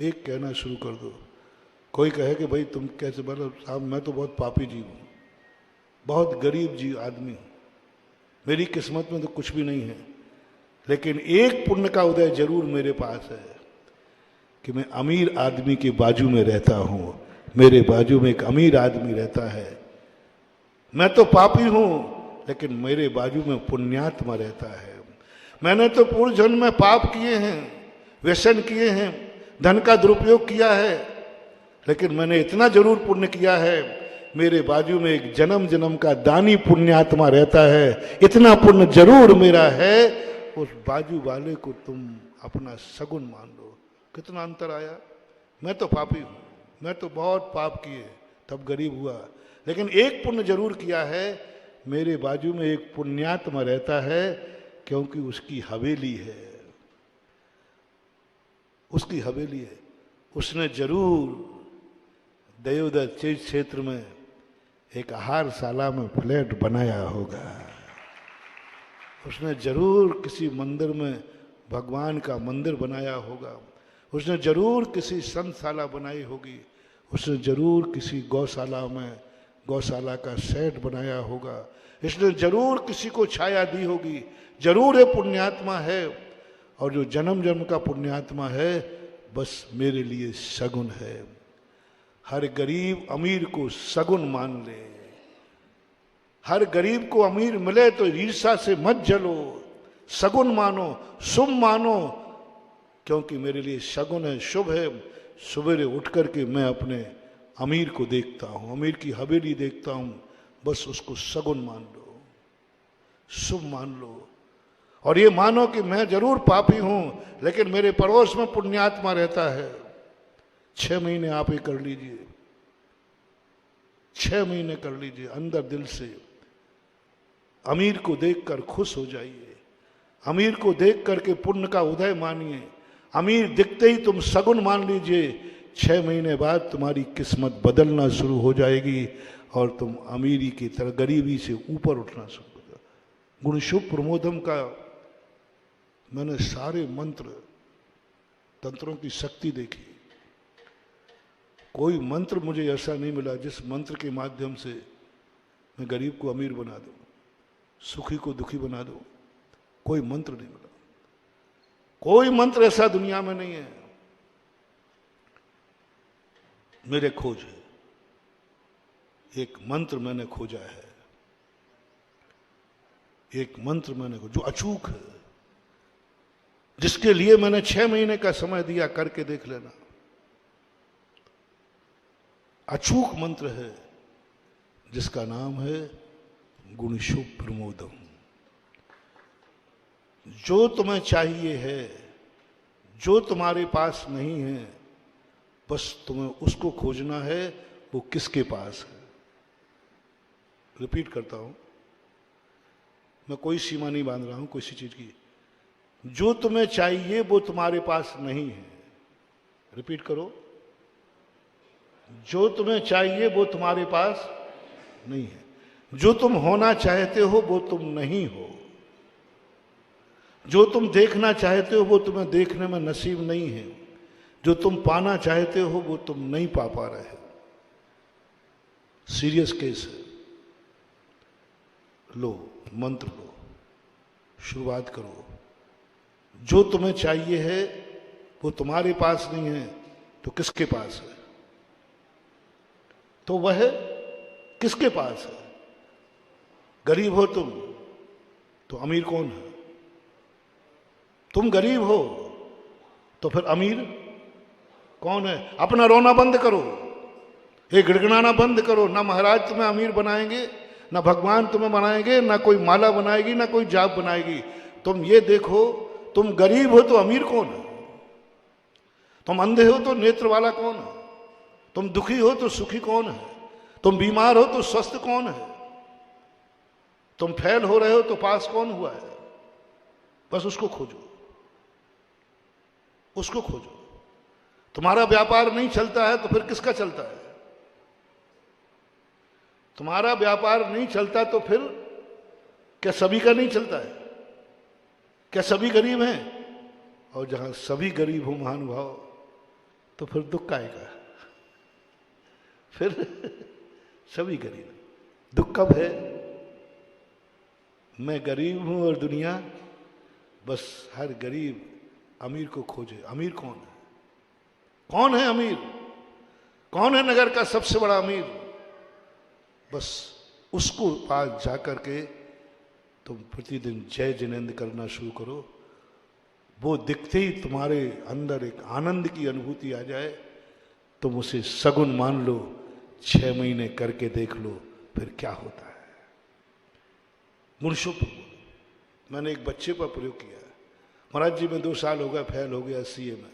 एक कहना शुरू कर दो। कोई कहे कि भाई तुम कैसे? मतलब साहब मैं तो बहुत पापी जीव हूँ, बहुत गरीब जीव आदमी हूँ, मेरी किस्मत में तो कुछ भी नहीं है, लेकिन एक पुण्य का उदय जरूर मेरे पास है कि मैं अमीर आदमी के बाजू में रहता हूँ, मेरे बाजू में एक अमीर आदमी रहता है। मैं तो पापी हूँ लेकिन मेरे बाजू में पुण्यात्मा रहता है। मैंने तो पूर्व जन्म में पाप किए हैं, व्यसन किए हैं, धन का दुरुपयोग किया है, लेकिन मैंने इतना जरूर पुण्य किया है, मेरे बाजू में एक जन्म जन्म का दानी पुण्यात्मा रहता है, इतना पुण्य जरूर मेरा है। उस बाजू वाले को तुम अपना सगुन मान लो। कितना अंतर आया? मैं तो पापी हूं, मैं तो बहुत पाप किए तब गरीब हुआ, लेकिन एक पुण्य जरूर किया है, मेरे बाजू में एक पुण्यात्मा रहता है, क्योंकि उसकी हवेली है, उसकी हवेली है। उसने जरूर दयोदय चीज क्षेत्र में एक आहारशाला में फ्लैट बनाया होगा, उसने जरूर किसी मंदिर में भगवान का मंदिर बनाया होगा, उसने जरूर किसी संतशाला बनाई होगी, उसने जरूर किसी गौशाला में गौशाला का सेट बनाया होगा, इसने जरूर किसी को छाया दी होगी, जरूर ये पुण्यात्मा है। और जो जन्म जन्म का पुण्यात्मा है बस मेरे लिए सगुन है। हर गरीब अमीर को सगुन मान ले, हर गरीब को अमीर मिले तो ईर्ष्या से मत जलो, सगुन मानो, शुभ मानो, क्योंकि मेरे लिए सगुन है, शुभ है। सवेरे उठ करके मैं अपने अमीर को देखता हूं, अमीर की हवेली देखता हूं, बस उसको सगुन मान लो, शुभ मान लो। और ये मानो कि मैं जरूर पापी हूं लेकिन मेरे पड़ोस में पुण्यात्मा रहता है। 6 महीने आप ये कर लीजिए, 6 महीने कर लीजिए, अंदर दिल से अमीर को देखकर खुश हो जाइए, अमीर को देख करके पुण्य का उदय मानिए, अमीर दिखते ही तुम सगुन मान लीजिए। 6 महीने बाद तुम्हारी किस्मत बदलना शुरू हो जाएगी और तुम अमीरी की तरह गरीबी से ऊपर उठना शुरू हो जाओ। गुण शुभ प्रमोदम का मैंने सारे मंत्र तंत्रों की शक्ति देखी, कोई मंत्र मुझे ऐसा नहीं मिला जिस मंत्र के माध्यम से मैं गरीब को अमीर बना दूं, सुखी को दुखी बना दूं। कोई मंत्र नहीं मिला, कोई मंत्र ऐसा दुनिया में नहीं है। मेरे खोज है, एक मंत्र मैंने खोजा है, एक मंत्र मैंने जो अचूक है, जिसके लिए मैंने 6 महीने का समय दिया, करके देख लेना। अचूक मंत्र है जिसका नाम है गुणशुभ प्रमोदम। जो तुम्हें चाहिए है, जो तुम्हारे पास नहीं है, बस तुम्हें उसको खोजना है, वो किसके पास है। रिपीट करता हूं, मैं कोई सीमा नहीं बांध रहा हूं किसी चीज की। जो तुम्हें चाहिए वो तुम्हारे पास नहीं है। रिपीट करो, जो तुम्हें चाहिए वो तुम्हारे पास नहीं है। जो तुम होना चाहते हो वो तुम नहीं हो। जो तुम देखना चाहते हो वो तुम्हें देखने में नसीब नहीं है। जो तुम पाना चाहते हो वो तुम नहीं पा रहे। सीरियस केस है। लो मंत्र लो, शुरुआत करो। जो तुम्हें चाहिए है वो तुम्हारे पास नहीं है तो किसके पास है? तो वह किसके पास है? गरीब हो तुम तो अमीर कौन है? तुम गरीब हो तो फिर अमीर कौन है? अपना रोना बंद करो, ये गिड़गिड़ाना बंद करो। ना महाराज तुम्हें अमीर बनाएंगे, ना भगवान तुम्हें बनाएंगे, ना कोई माला बनाएगी, ना कोई जाप बनाएगी। तुम ये देखो, तुम गरीब हो तो अमीर कौन है? तुम अंधे हो तो नेत्र वाला कौन है? तुम दुखी हो तो सुखी कौन है? तुम बीमार हो तो स्वस्थ कौन है? तुम फेल हो रहे हो तो पास कौन हुआ है? बस उसको खोजो, उसको खोजो। तुम्हारा व्यापार नहीं चलता है तो फिर किसका चलता है? तुम्हारा व्यापार नहीं चलता तो फिर क्या सभी का नहीं चलता है? क्या सभी गरीब हैं? और जहां सभी गरीब हो महानुभाव, तो फिर दुख का आएगा। फिर सभी गरीब। दुख कब है? मैं गरीब हूं और दुनिया, बस हर गरीब अमीर को खोजे। अमीर कौन है? कौन है अमीर? कौन है नगर का सबसे बड़ा अमीर? बस उसको पास जाकर के तुम प्रतिदिन जय जिनेंद्र करना शुरू करो। वो दिखते ही तुम्हारे अंदर एक आनंद की अनुभूति आ जाए, तुम उसे सगुन मान लो। 6 महीने करके देख लो फिर क्या होता है। मुर्शुभ मैंने एक बच्चे पर प्रयोग किया। महाराज जी में 2 साल हो गया, फेल हो गया सीए में।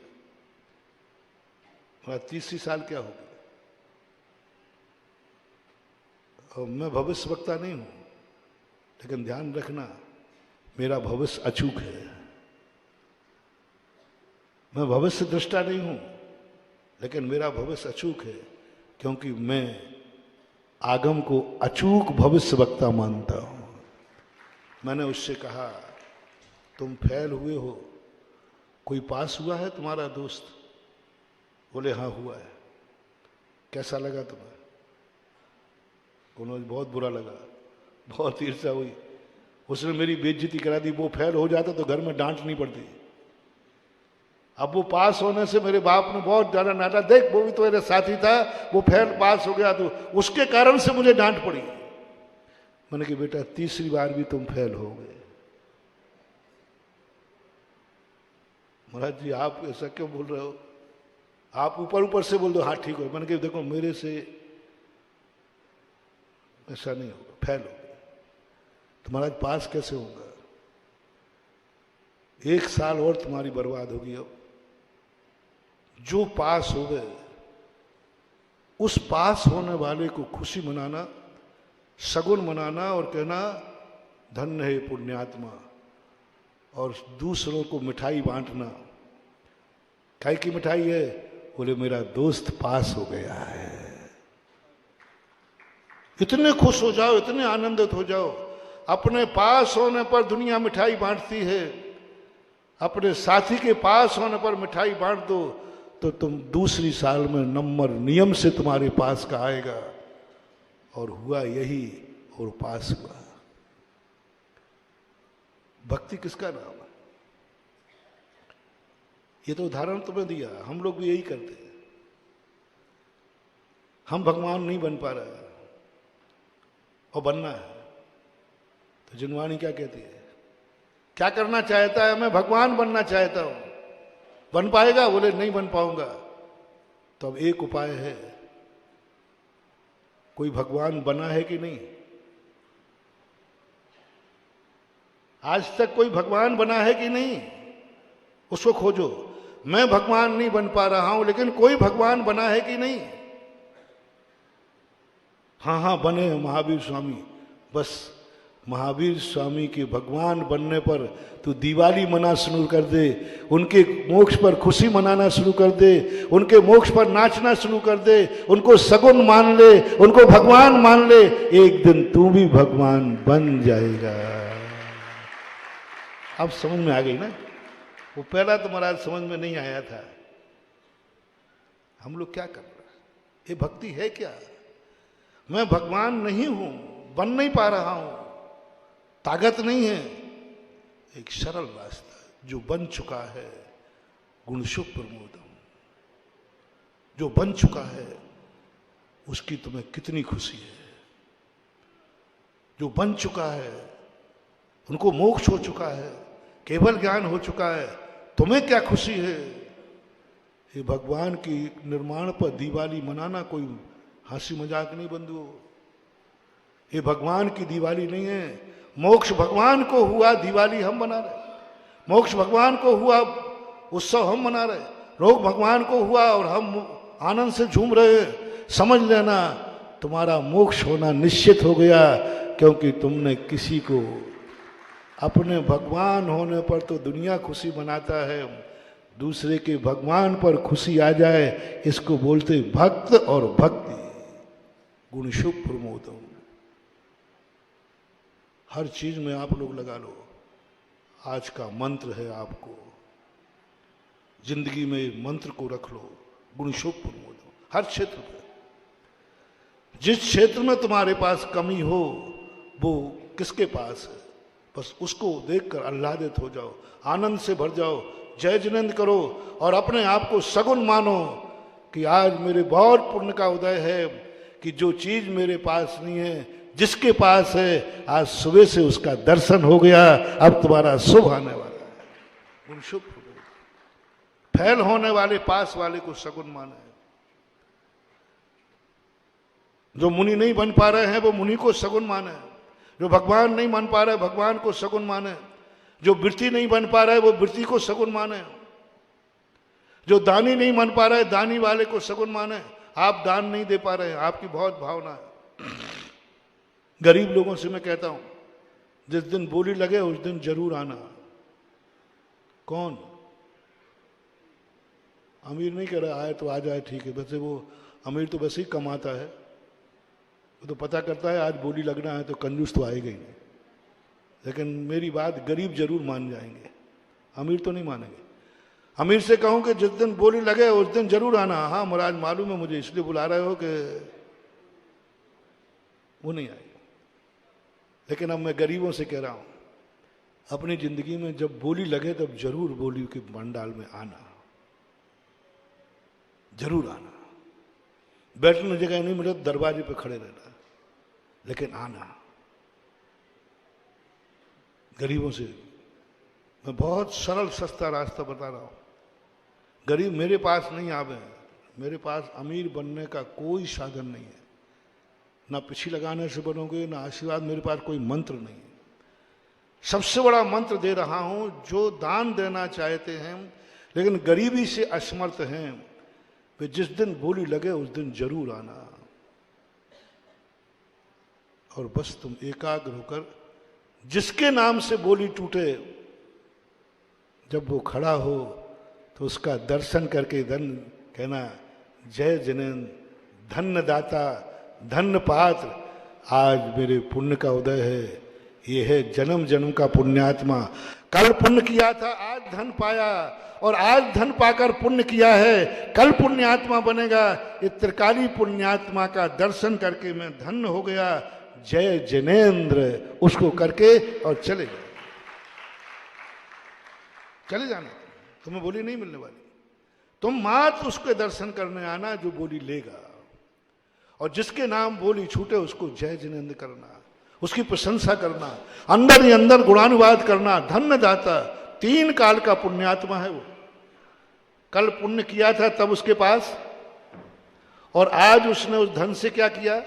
महाराज 30 साल क्या हो गया? और मैं भविष्य वक्ता नहीं हूं, लेकिन ध्यान रखना मेरा भविष्य अचूक है। मैं भविष्य दृष्टा नहीं हूं, लेकिन मेरा भविष्य अचूक है, क्योंकि मैं आगम को अचूक भविष्य वक्ता मानता हूं। मैंने उससे कहा, तुम फेल हुए हो, कोई पास हुआ है तुम्हारा दोस्त? बोले हाँ हुआ है। कैसा लगा तुम्हें? उन्होंने बहुत बुरा लगा, बहुत ईर्ष्या हुई, उसने मेरी बेइज्जती करा दी। वो फेल हो जाता तो घर में डांट नहीं पड़ती। अब वो पास होने से मेरे बाप ने बहुत ज्यादा डांटा, देख वो भी तो मेरे साथी था, वो फेल पास हो गया तो उसके कारण से मुझे डांट पड़ी। मैंने कहा बेटा तीसरी बार भी तुम फेल हो गए। महाराज जी आप ऐसा क्यों बोल रहे हो, आप ऊपर ऊपर से बोल दो हाँ ठीक हो। मैंने कहा देखो मेरे से ऐसा नहीं होगा, फेल हो गए तो महाराज पास कैसे होगा, 1 साल और तुम्हारी बर्बाद होगी। अब जो पास हो गए उस पास होने वाले को खुशी मनाना, शगुन मनाना और कहना धन्य है पुण्यात्मा, और दूसरों को मिठाई बांटना। काय की मिठाई है, बोले मेरा दोस्त पास हो गया है। इतने खुश हो जाओ, इतने आनंदित हो जाओ। अपने पास होने पर दुनिया मिठाई बांटती है, अपने साथी के पास होने पर मिठाई बांट दो तो तुम दूसरी साल में नंबर नियम से तुम्हारे पास का आएगा। और हुआ यही, और पास हुआ। भक्ति किसका नाम है? ये तो उदाहरण तुम्हें दिया, हम लोग भी यही करते हैं। हम भगवान नहीं बन पा रहे और बनना है, तो जिनवाणी क्या कहती है, क्या करना चाहता है? मैं भगवान बनना चाहता हूं। बन पाएगा? बोले नहीं बन पाऊंगा। तो अब एक उपाय है, कोई भगवान बना है कि नहीं? आज तक कोई भगवान बना है कि नहीं? उसको खोजो। मैं भगवान नहीं बन पा रहा हूं, लेकिन कोई भगवान बना है कि नहीं? हाँ हाँ बने महावीर स्वामी। बस महावीर स्वामी के भगवान बनने पर तू दिवाली मना शुरू कर दे, उनके मोक्ष पर खुशी मनाना शुरू कर दे, उनके मोक्ष पर नाचना शुरू कर दे, उनको सगुन मान ले, उनको भगवान मान ले। एक दिन तू भी भगवान बन जाएगा। अब समझ में आ गई ना? वो पहला तो महाराज समझ में नहीं आया था। हम लोग क्या कर रहे हैं? ये भक्ति है क्या? मैं भगवान नहीं हूं, बन नहीं पा रहा हूं, ताकत नहीं है। एक सरल रास्ता जो बन चुका है, गुणशुभ प्रमोदम, जो बन चुका है उसकी तुम्हें कितनी खुशी है। जो बन चुका है उनको मोक्ष हो चुका है, केवल ज्ञान हो चुका है, तुम्हें क्या खुशी है? ये भगवान की निर्माण पर दिवाली मनाना कोई हंसी मजाक नहीं बंधुओं। ये भगवान की दिवाली नहीं है। मोक्ष भगवान को हुआ, दिवाली हम मना रहे। मोक्ष भगवान को हुआ, उत्सव हम मना रहे। रोग भगवान को हुआ और हम आनंद से झूम रहे हैं। समझ लेना तुम्हारा मोक्ष होना निश्चित हो गया, क्योंकि तुमने किसी को अपने भगवान होने पर तो दुनिया खुशी मनाता है, दूसरे के भगवान पर खुशी आ जाए इसको बोलते भक्त और भक्ति। गुण शुभ प्रमोदम। हर चीज में आप लोग लगा लो। आज का मंत्र है आपको, जिंदगी में मंत्र को रख लो, गुण शुभ प्रमोदम। हर क्षेत्र में, जिस क्षेत्र में तुम्हारे पास कमी हो वो किसके पास है, बस उसको देखकर आह्लादित हो जाओ, आनंद से भर जाओ, जय जिनेंद्र करो और अपने आप को सगुन मानो कि आज मेरे बहुत पुण्य का उदय है कि जो चीज मेरे पास नहीं है, जिसके पास है आज सुबह से उसका दर्शन हो गया। अब तुम्हारा शुभ आने वाला है। गुण शुभ फेल होने वाले पास वाले को सगुन माने। जो मुनि नहीं बन पा रहे हैं वो मुनि को सगुन माने। जो भगवान नहीं बन पा रहे भगवान को सगुन माने। जो वृत्ति नहीं बन पा रहा है वो वृत्ति को सगुन माने। जो दानी नहीं बन पा रहा है दानी वाले को सगुन माने। आप दान नहीं दे पा रहे हैं, आपकी बहुत भावना है। गरीब लोगों से मैं कहता हूं, जिस दिन बोली लगे उस दिन जरूर आना। कौन? अमीर नहीं कह रहा आए तो आ जाए, ठीक है। वैसे वो अमीर तो वैसे ही कमाता है, वो तो पता करता है आज बोली लगना है, तो कंजूस तो आएगा ही नहीं। लेकिन मेरी बात गरीब जरूर मान जाएंगे, अमीर तो नहीं मानेंगे। अमीर से कहूं कि जिस दिन बोली लगे उस दिन जरूर आना। हाँ महाराज मालूम है मुझे, इसलिए बुला रहे हो कि वो नहीं आई। लेकिन अब मैं गरीबों से कह रहा हूं, अपनी जिंदगी में जब बोली लगे तब जरूर बोली कि पंडाल में आना, जरूर आना। बैठने जगह नहीं मिले दरवाजे पे खड़े रहना, लेकिन आना। गरीबों से मैं बहुत सरल सस्ता रास्ता बता रहा हूं। गरीब मेरे पास नहीं आवे, मेरे पास अमीर बनने का कोई साधन नहीं है, ना पिछी लगाने से बनोगे ना आशीर्वाद, मेरे पास कोई मंत्र नहीं है। सबसे बड़ा मंत्र दे रहा हूं, जो दान देना चाहते हैं लेकिन गरीबी से असमर्थ हैं, वे जिस दिन बोली लगे उस दिन जरूर आना। और बस तुम एकाग्र होकर, जिसके नाम से बोली टूटे, जब वो खड़ा हो तो उसका दर्शन करके धन कहना, जय जिनेन्द्र, धन्य दाता, धन्य पात्र, आज मेरे पुण्य का उदय है। ये है जन्म जन्म का पुण्यात्मा। कल पुण्य किया था, आज धन पाया, और आज धन पाकर पुण्य किया है, कल पुण्यात्मा बनेगा। ये त्रिकाली पुण्यात्मा का दर्शन करके मैं धन्य हो गया, जय जिनेन्द्र, उसको करके और चले गए। चले जाना, तुम्हें बोली नहीं मिलने वाली। तुम मात्र उसके दर्शन करने आना जो बोली लेगा, और जिसके नाम बोली छूटे उसको जय जिनेन्द्र करना, उसकी प्रशंसा करना, अंदर ही अंदर गुणानुवाद करना। धन्य दाता, 3 काल का पुण्यात्मा है वो। कल पुण्य किया था तब उसके पास, और आज उसने उस धन से क्या किया,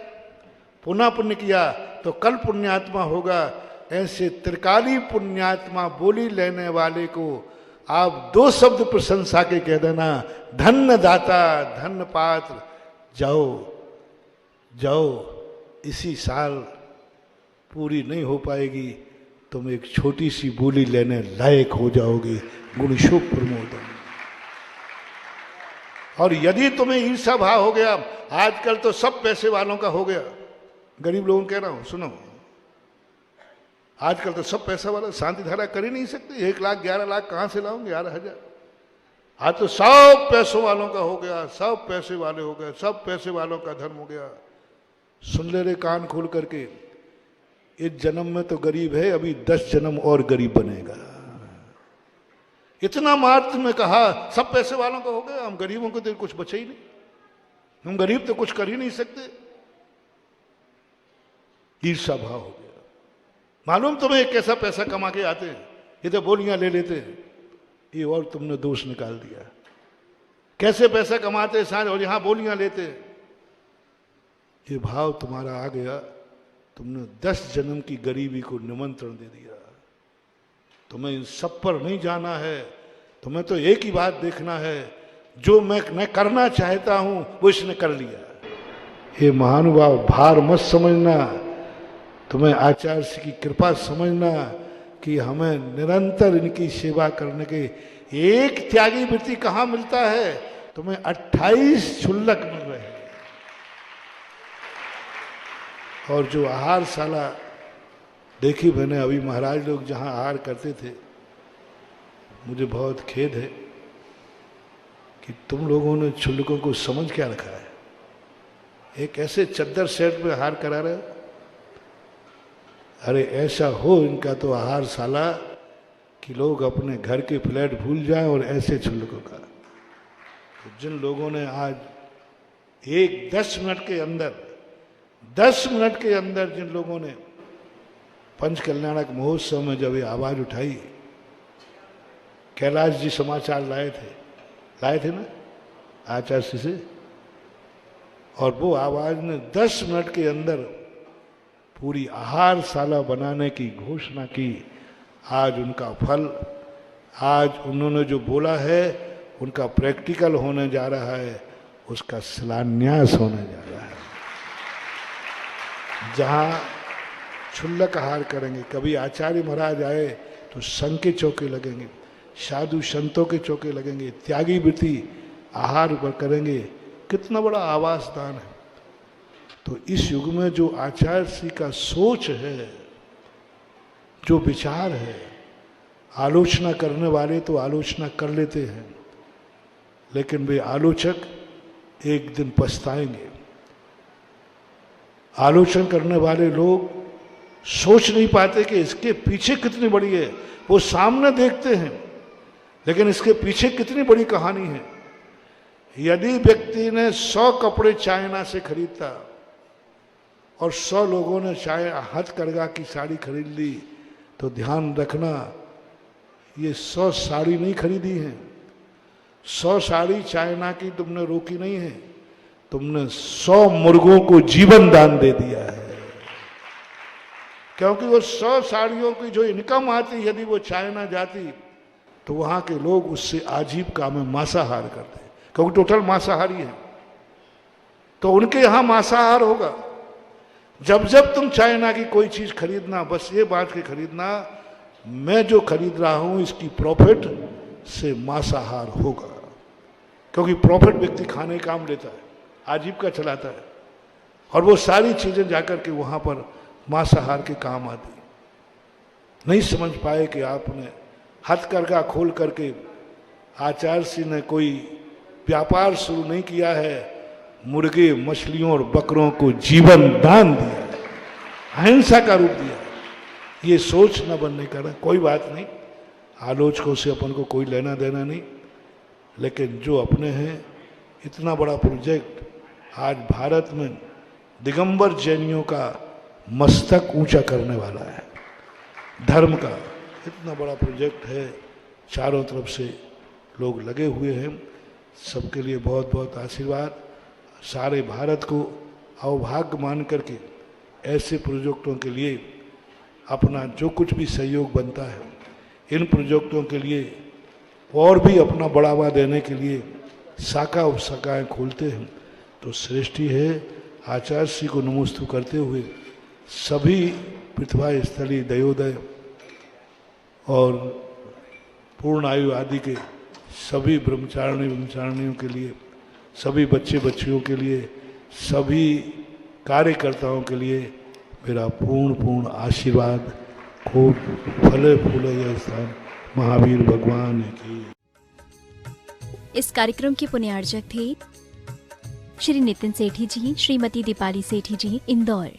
पुनः पुण्य किया, तो कल पुण्यात्मा होगा। ऐसे त्रिकाली पुण्यात्मा बोली लेने वाले को आप 2 शब्द प्रशंसा के कह देना, धन्य दाता, धन्य पात्र। जाओ जाओ, इसी साल पूरी नहीं हो पाएगी, तुम एक छोटी सी बोली लेने लायक हो जाओगे। गुण शुभ प्रमोदन। और यदि तुम्हें ईर्षा भाव हो गया, आजकल तो सब पैसे वालों का हो गया, गरीब लोगों कह रहा हूं सुनो, आजकल तो सब पैसा वाला, शांति धारा कर ही नहीं सकते। 1 लाख 11 लाख कहां से लाऊं, 11,000। आज तो सब पैसों वालों का हो गया, सब पैसे वाले हो गए, सब पैसे वालों का धर्म हो गया। सुन ले रे कान खोल करके, इस जन्म में तो गरीब है, अभी 10 जन्म और गरीब बनेगा। इतना मात्र में कहा सब पैसे वालों का हो गया, हम गरीबों को तो कुछ बचे ही नहीं, हम गरीब तो कुछ कर ही नहीं सकते। ईर्षा भाव हो गया। मालूम तुम्हें कैसा पैसा कमा के आते हैं, ये तो बोलियां ले लेते हैं, ये और तुमने दोष निकाल दिया। कैसे पैसा कमाते सारे और यहां बोलियां लेते, ये भाव तुम्हारा आ गया, तुमने 10 जन्म की गरीबी को निमंत्रण दे दिया। तुम्हें इन सब पर नहीं जाना है, तुम्हें तो एक ही बात देखना है, जो मैं करना चाहता हूं वो इसने कर लिया। ये महानुभाव भार मत समझना, तुम्हें आचार्य श्री की कृपा समझना कि हमें निरंतर इनकी सेवा करने के एक त्यागी वृत्ति कहां मिलता है, तुम्हें 28 क्षुल्लक मिल रहे हैं। और जो आहारशाला देखी मैंने अभी, महाराज लोग जहां आहार करते थे, मुझे बहुत खेद है कि तुम लोगों ने क्षुल्लकों को समझ क्या रखा है। एक ऐसे चद्दर सेट में आहार करा रहे हो। अरे ऐसा हो इनका तो आहारशाला कि लोग अपने घर के फ्लैट भूल जाएं, और ऐसे क्षुल्लकों का। तो जिन लोगों ने आज 10 मिनट के अंदर, 10 मिनट के अंदर जिन लोगों ने पंच कल्याणक महोत्सव में जब ये आवाज उठाई, कैलाश जी समाचार लाए थे ना आचार्य से, और वो आवाज ने 10 मिनट के अंदर पूरी आहारशाला बनाने की घोषणा की। आज उनका फल, आज उन्होंने जो बोला है उनका प्रैक्टिकल होने जा रहा है, उसका शिलान्यास होने जा रहा है। जहां क्षुल्लक आहार करेंगे, कभी आचार्य महाराज आए तो संघ के चौके लगेंगे, साधु संतों के चौके लगेंगे, त्यागी वृत्ति आहार पर करेंगे। कितना बड़ा आवास दान है। तो इस युग में जो आचार्य श्री का सोच है, जो विचार है, आलोचना करने वाले तो आलोचना कर लेते हैं, लेकिन वे आलोचक एक दिन पछताएंगे। आलोचना करने वाले लोग सोच नहीं पाते कि इसके पीछे कितनी बड़ी है। वो सामने देखते हैं लेकिन इसके पीछे कितनी बड़ी कहानी है। यदि व्यक्ति ने 100 कपड़े चाइना से खरीदा और 100 लोगों ने हथकरघा की साड़ी खरीद ली, तो ध्यान रखना ये 100 साड़ी नहीं खरीदी है। 100 साड़ी चाइना की तुमने रोकी नहीं है, तुमने 100 मुर्गों को जीवन दान दे दिया है। क्योंकि वो 100 साड़ियों की जो इनकम आती, यदि वो चाइना जाती तो वहां के लोग उससे आजीविका में मांसाहार करते, क्योंकि टोटल मांसाहारी है। तो उनके यहां मांसाहार होगा। जब जब तुम चाइना की कोई चीज खरीदना, बस ये बात के खरीदना मैं जो खरीद रहा हूं इसकी प्रॉफिट से मांसाहार होगा, क्योंकि प्रॉफिट व्यक्ति खाने काम लेता है, आजीविका चलाता है, और वो सारी चीजें जाकर के वहां पर मांसाहार के काम आती। नहीं समझ पाए कि आपने हथकरघा खोल करके आचार्य सिंह ने कोई व्यापार शुरू नहीं किया है, मुर्गे मछलियों और बकरों को जीवन दान दिया है, अहिंसा का रूप दिया है। ये सोच न बनने का ना, कोई बात नहीं, आलोचकों से अपन को कोई लेना देना नहीं, लेकिन जो अपने हैं इतना बड़ा प्रोजेक्ट आज भारत में दिगंबर जैनियों का मस्तक ऊंचा करने वाला है। धर्म का इतना बड़ा प्रोजेक्ट है, चारों तरफ से लोग लगे हुए हैं। सबके लिए बहुत बहुत आशीर्वाद। सारे भारत को अवभाग्य मान करके ऐसे प्रोजेक्टों के लिए अपना जो कुछ भी सहयोग बनता है, इन प्रोजेक्टों के लिए और भी अपना बढ़ावा देने के लिए शाखा उपशाखाएँ खोलते हैं, तो श्रेष्ठी है। आचार्य श्री को नमोस्तु करते हुए सभी पृथ्वा स्थली दयोदय और पूर्ण आयु आदि के सभी ब्रह्मचारिणियों के लिए, सभी बच्चे बच्चियों के लिए, सभी कार्यकर्ताओं के लिए मेरा पूर्ण आशीर्वाद। खूब फले फूले यह स्थान महावीर भगवान की। इस कार्यक्रम के पुण्यार्जक थे श्री नितिन सेठी जी, श्रीमती दीपाली सेठी जी, इंदौर।